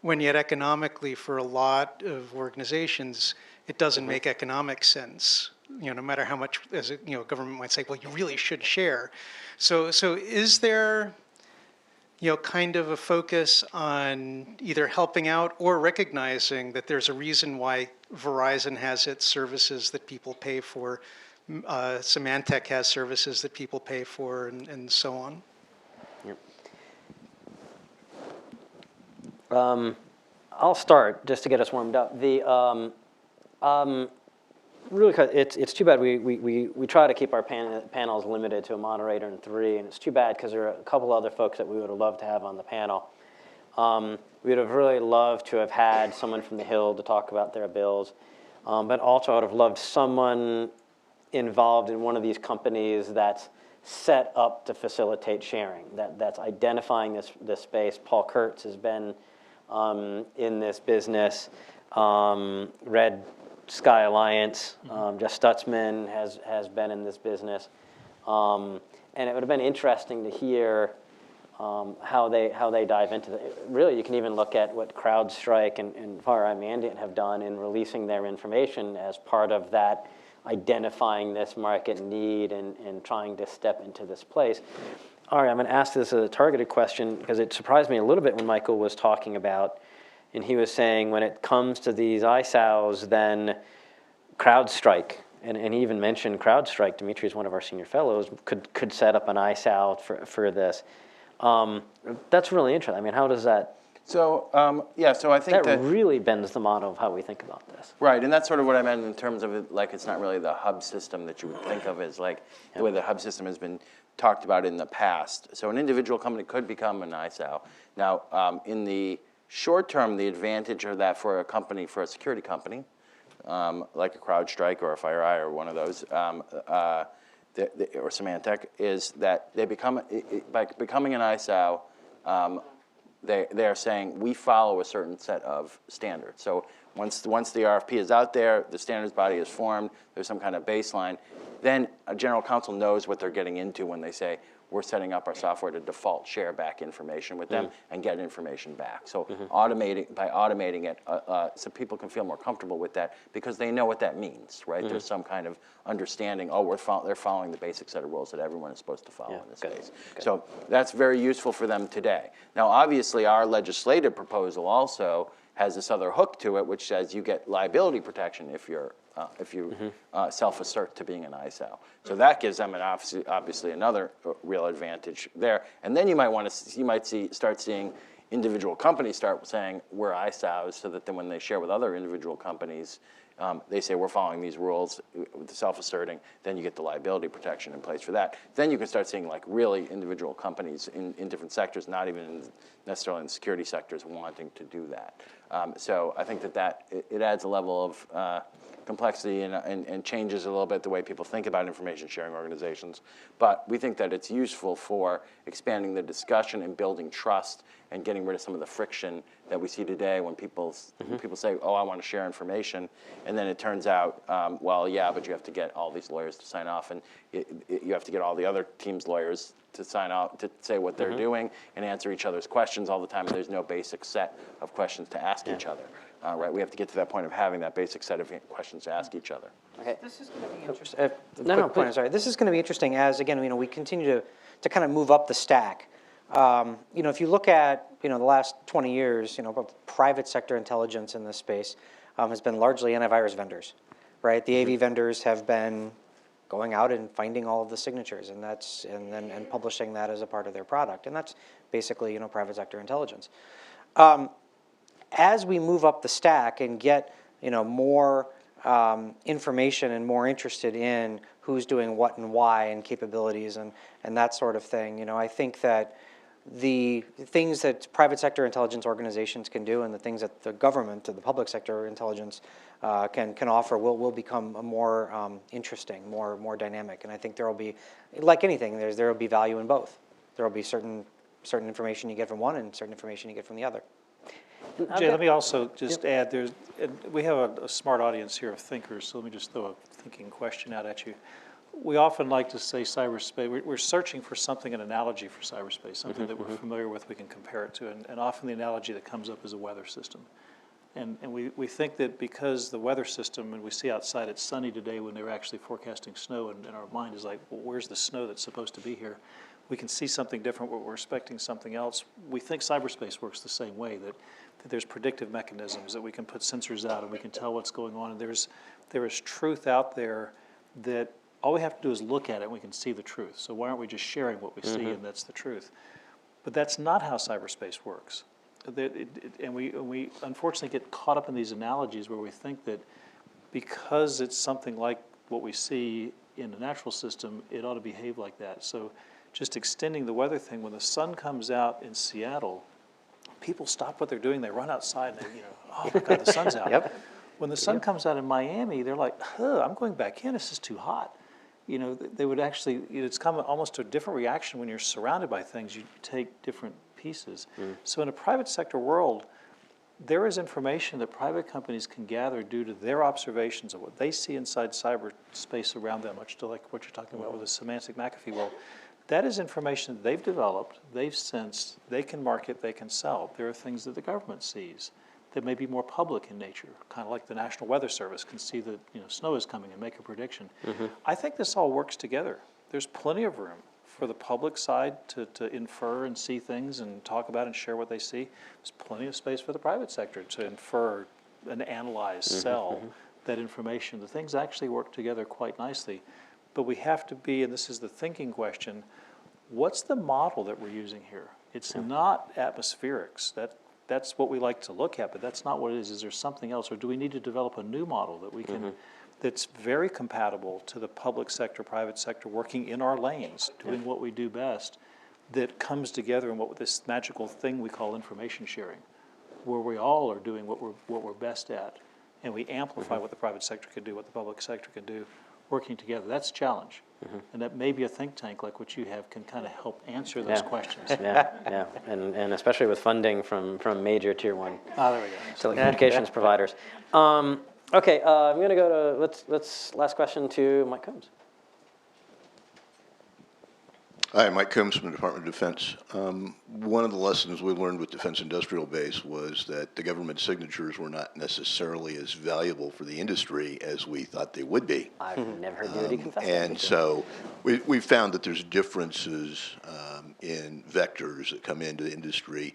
when yet economically for a lot of organizations, it doesn't make economic sense. No matter how much, as a government might say, well, you really should share. So is there, kind of a focus on either helping out or recognizing that there's a reason why Verizon has its services that people pay for, Symantec has services that people pay for, and so on? Yep. I'll start just to get us warmed up. Really, it's too bad we try to keep our panels limited to a moderator and 3, and it's too bad because there are a couple other folks that we would have loved to have on the panel. We would have really loved to have had someone from the Hill to talk about their bills, but also I would have loved someone involved in one of these companies that's set up to facilitate sharing, that's identifying this space. Paul Kurtz has been in this business. Red Sky Alliance, Jeff Stutzman has been in this business. And it would have been interesting to hear how they dive into it. Really, you can even look at what CrowdStrike and FireEye Mandiant have done in releasing their information as part of that, identifying this market need and trying to step into this place. All right, I'm going to ask this as a targeted question because it surprised me a little bit when Michael was talking about and he was saying when it comes to these ISOWs, then CrowdStrike, and he even mentioned CrowdStrike, Dimitri is one of our senior fellows, could set up an ISOW for this. That's really interesting. I mean, how does that? So, yeah, so I think that really bends the model of how we think about this. Right, and that's sort of what I meant in terms of it, like it's not really the hub system that you would think of as like the way the hub system has been talked about in the past. So an individual company could become an ISOW. Now, in the short term, the advantage of that for a company, for a security company, like a CrowdStrike or a FireEye or one of those, or Symantec, is that they become, by becoming an ISOW, they are saying we follow a certain set of standards. So once the RFP is out there, the standards body is formed, there's some kind of baseline, then a general counsel knows what they're getting into when they say we're setting up our software to default share back information with them and get information back. So automating it, so people can feel more comfortable with that because they know what that means, right? There's some kind of understanding, they're following the basic set of rules that everyone is supposed to follow in this case. So that's very useful for them today. Now, obviously, our legislative proposal also has this other hook to it, which says you get liability protection if you self-assert to being an ISO. So that gives them obviously another real advantage there. And then you might start seeing individual companies start saying we're ISOs, so that then when they share with other individual companies, they say we're following these rules with the self-asserting, then you get the liability protection in place for that. Then you can start seeing like really individual companies in different sectors, not even necessarily in the security sectors, wanting to do that. So I think that it adds a level of complexity and changes a little bit the way people think about information sharing organizations. But we think that it's useful for expanding the discussion and building trust and getting rid of some of the friction that we see today when people say, oh, I want to share information, and then it turns out, well, yeah, but you have to get all these lawyers to sign off, and you have to get all the other team's lawyers to sign off, to say what they're doing and answer each other's questions all the time, and there's no basic set of questions to ask each other. Right, we have to get to that point of having that basic set of questions to ask each other. Okay. This is going to be interesting. Sorry. This is going to be interesting as, again, we continue to kind of move up the stack. If you look at, the last 20 years, private sector intelligence in this space has been largely antivirus vendors, right? The AV vendors have been going out and finding all of the signatures, and publishing that as a part of their product, and that's basically, private sector intelligence. As we move up the stack and get, more information and more interested in who's doing what and why and capabilities and that sort of thing, I think that the things that private sector intelligence organizations can do and the things that the government, the public sector intelligence can offer will become more interesting, more dynamic. And I think there will be, like anything, there will be value in both. There will be certain information you get from one and certain information you get from the other. Jay, let me also just add, we have a smart audience here of thinkers, so let me just throw a thinking question out at you. We often like to say cyberspace, we're searching for something, an analogy for cyberspace, something that we're familiar with, we can compare it to, and often the analogy that comes up is a weather system. And we think that because the weather system, and we see outside it's sunny today when they were actually forecasting snow, and our mind is like, well, where's the snow that's supposed to be here? We can see something different where we're expecting something else. We think cyberspace works the same way, that there's predictive mechanisms, that we can put sensors out and we can tell what's going on. And there is truth out there that all we have to do is look at it and we can see the truth. So why aren't we just sharing what we see and that's the truth? But that's not how cyberspace works. And we unfortunately get caught up in these analogies where we think that because it's something like what we see in the natural system, it ought to behave like that. So just extending the weather thing, when the sun comes out in Seattle, people stop what they're doing, they run outside, and oh my God, the sun's out. Yep. When the sun comes out in Miami, they're like, I'm going back in, this is too hot. They would actually, it's come almost to a different reaction when you're surrounded by things, you take different pieces. So in a private sector world, there is information that private companies can gather due to their observations of what they see inside cyberspace around them, much to like what you're talking about with the semantic McAfee world. That is information that they've developed, they've sensed, they can market, they can sell. There are things that the government sees that may be more public in nature, kind of like the National Weather Service can see that snow is coming and make a prediction. I think this all works together. There's plenty of room for the public side to infer and see things and talk about and share what they see. There's plenty of space for the private sector to infer and analyze, sell that information. The things actually work together quite nicely. But we have to be, and this is the thinking question, what's the model that we're using here? It's not atmospherics. That's what we like to look at, but that's not what it is. Is there something else? Or do we need to develop a new model that we can, that's very compatible to the public sector, private sector, working in our lanes, doing what we do best, that comes together in what this magical thing we call information sharing, where we all are doing what we're best at, and we amplify what the private sector can do, what the public sector can do, working together. That's a challenge. And that maybe a think tank like what you have can kind of help answer those questions. Yeah, and especially with funding from major tier 1 there we go. telecommunications providers. Okay, I'm going to go to, let's last question to Mike Combs. Hi, Mike Combs from the Department of Defense. One of the lessons we learned with Defense Industrial Base was that the government signatures were not necessarily as valuable for the industry as we thought they would be. I've never heard Duty confess that. And so we found that there's differences in vectors that come into the industry.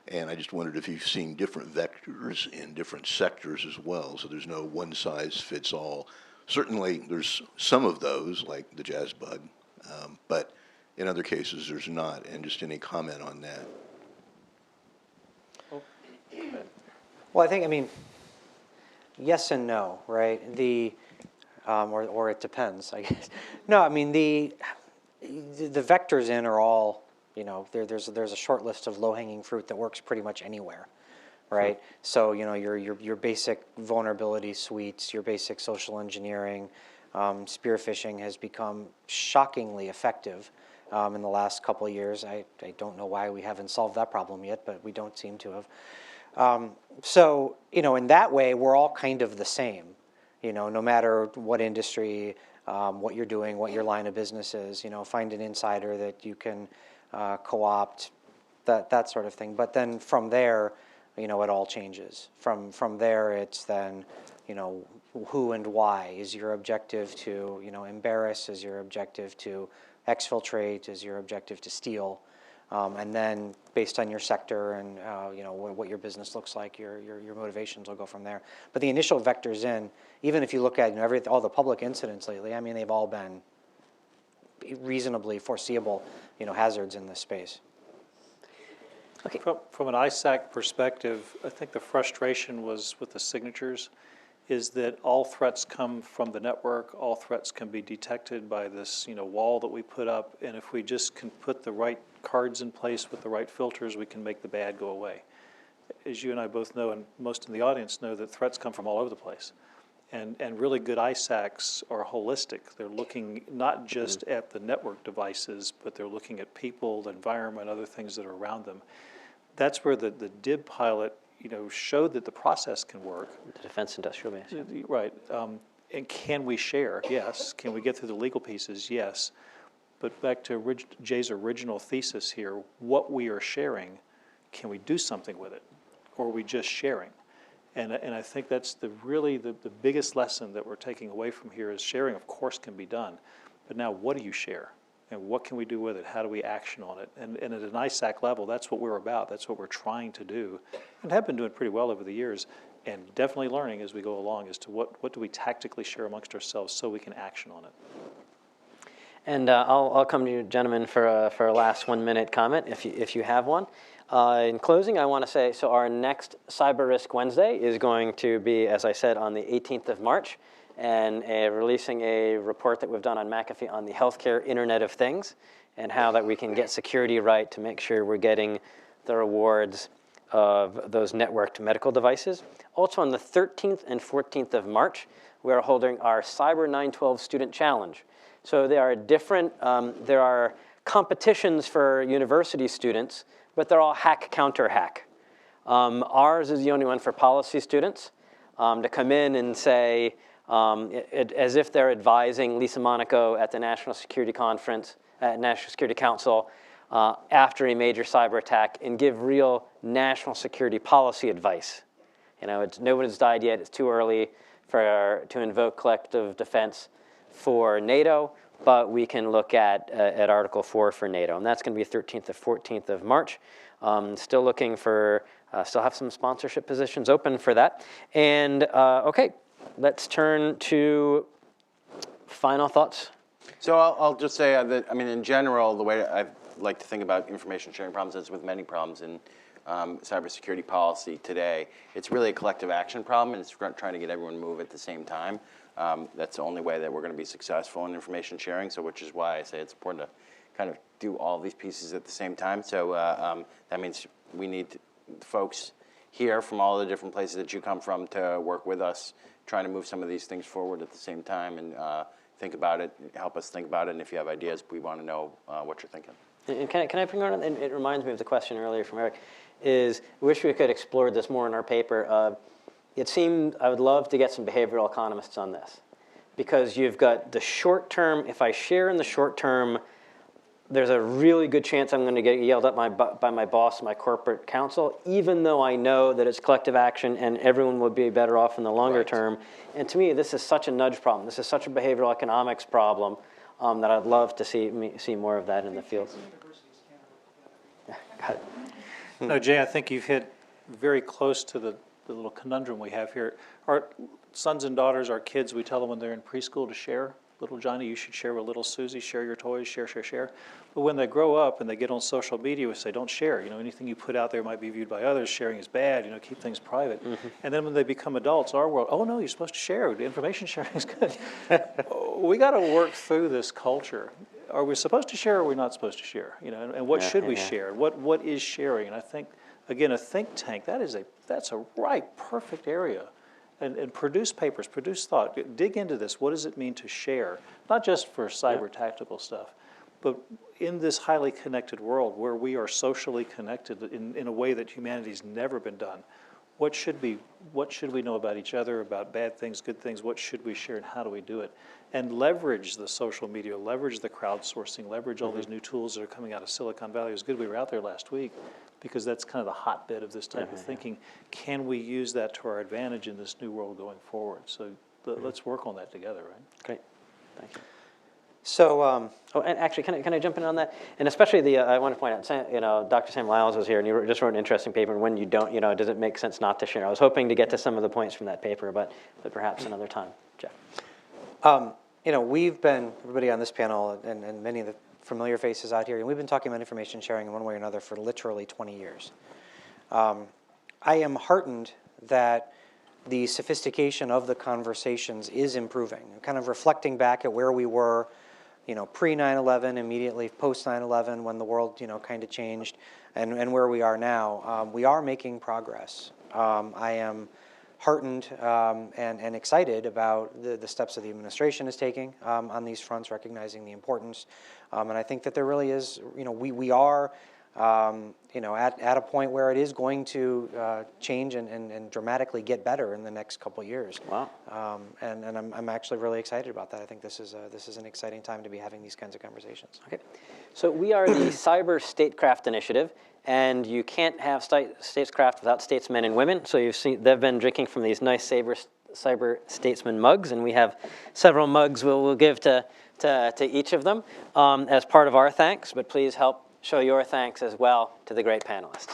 And I just wondered if you've seen different vectors in different sectors as well. So there's no one size fits all. Certainly there's some of those, like the jazz bug, but in other cases, there's not, and just any comment on that? Well, I mean, yes and no, right? Or it depends, I guess. No, I mean, the vectors in are all, there's a short list of low-hanging fruit that works pretty much anywhere, right? So, your basic vulnerability suites, your basic social engineering, spear phishing has become shockingly effective in the last couple of years. I don't know why we haven't solved that problem yet, but we don't seem to have. So, in that way, we're all kind of the same, no matter what industry, what you're doing, what your line of business is, find an insider that you can co-opt, that sort of thing. But then from there, it all changes. From there, it's then, who and why. Is your objective to, embarrass? Is your objective to exfiltrate? Is your objective to steal? And then based on your sector and what your business looks like, your motivations will go from there. But the initial vectors in, even if you look at all the public incidents lately, I mean, they've all been reasonably foreseeable hazards in this space. Okay. From an ISAC perspective, I think the frustration was with the signatures is that all threats come from the network, all threats can be detected by this wall that we put up, and if we just can put the right cards in place with the right filters, we can make the bad go away. As you and I both know, and most in the audience know, that threats come from all over the place. And really good ISACs are holistic. They're looking not just at the network devices, but they're looking at people, the environment, other things that are around them. That's where the DIB pilot showed that the process can work. The Defense Industrial Base. Right. And can we share? Yes. Can we get through the legal pieces? Yes. But back to Jay's original thesis here, what we are sharing, can we do something with it? Or are we just sharing? And I think that's really the biggest lesson that we're taking away from here is sharing, of course, can be done. But now what do you share? And what can we do with it? How do we action on it? And at an ISAC level, that's what we're about. That's what we're trying to do and have been doing pretty well over the years and definitely learning as we go along as to what do we tactically share amongst ourselves so we can action on it. And I'll come to you, gentlemen, for a last 1 minute comment if you have one. In closing, I want to say, so our next Cyber Risk Wednesday is going to be, as I said, on the 18th of March. And releasing a report that we've done on McAfee on the healthcare Internet of Things and how that we can get security right to make sure we're getting the rewards of those networked medical devices. Also on the 13th and 14th of March, we are holding our Cyber 912 Student Challenge. So there are there are competitions for university students, but they're all hack counter hack. Ours is the only one for policy students to come in and say, as if they're advising Lisa Monaco at the National Security Conference, at National Security Council, after a major cyber attack and give real national security policy advice. Nobody's died yet. It's too early to invoke collective defense for NATO. but we can look at Article 4 for NATO, and that's going to be 13th to 14th of March. Still looking for, still have some sponsorship positions open for that. And okay, let's turn to final thoughts. So I'll just say that, I mean, in general, the way I like to think about information sharing problems is with many problems in cybersecurity policy today. It's really a collective action problem, and it's trying to get everyone to move at the same time. That's the only way that we're going to be successful in information sharing, so which is why I say it's important to kind of do all these pieces at the same time. So that means we need folks here from all the different places that you come from to work with us, trying to move some of these things forward at the same time and think about it, help us think about it, and if you have ideas, we want to know what you're thinking. And can I bring on, and it reminds me of the question earlier from Eric, is I wish we could explore this more in our paper. It seemed I would love to get some behavioral economists on this, because you've got the short term. If I share in the short term, there's a really good chance I'm going to get yelled at by my boss, my corporate counsel, even though I know that it's collective action and everyone would be better off in the longer term. And to me, this is such a nudge problem. This is such a behavioral economics problem that I'd love to see more of that in the field. Got it. No, Jay, I think you've hit very close to the little conundrum we have here. Our sons and daughters, our kids, we tell them when they're in preschool to share. Little Johnny, you should share with little Susie, share your toys, share, share, share. But when they grow up and they get on social media, we say, don't share. You know, anything you put out there might be viewed by others. Sharing is bad. You know, keep things private. And then when they become adults, our world, oh no, you're supposed to share. The information sharing is good. We got to work through this culture. Are we supposed to share or are we not supposed to share? You know, and what should we share? What is sharing? And I think, again, a think tank, that's a right, perfect area. And produce papers, produce thought, dig into this. What does it mean to share? Not just for cyber tactical stuff, but in this highly connected world where we are socially connected in a way that humanity's never been done. What should we know about each other, about bad things, good things? What should we share and how do we do it? And leverage the social media, leverage the crowdsourcing, leverage all these new tools that are coming out of Silicon Valley. It was good we were out there last week because that's kind of the hotbed of this type of thinking. Can we use that to our advantage in this new world going forward? So let's work on that together, right? Great, thank you. So, oh, and actually, can I jump in on that? And especially I want to point out, Dr. Sam Lyles was here, and he just wrote an interesting paper. And when you don't, does it make sense not to share? I was hoping to get to some of the points from that paper, but perhaps another time. Jeff. We've been, everybody on this panel and many of the familiar faces out here, and we've been talking about information sharing in one way or another for literally 20 years. I am heartened that the sophistication of the conversations is improving. Kind of reflecting back at where we were, pre 9/11, immediately post 9/11, when the world, kind of changed, and where we are now. We are making progress. I am heartened and excited about the steps that the administration is taking on these fronts, recognizing the importance. And I think that there really is, we are, at a point where it is going to change and dramatically get better in the next couple of years. Wow. And I'm actually really excited about that. I think this is an exciting time to be having these kinds of conversations. Okay. So we are the Cyber Statecraft Initiative, and you can't have statescraft without statesmen and women. So you've seen they've been drinking from these nice cyber statesman mugs, and we have several mugs we'll give to each of them as part of our thanks. But please help show your thanks as well to the great panelists.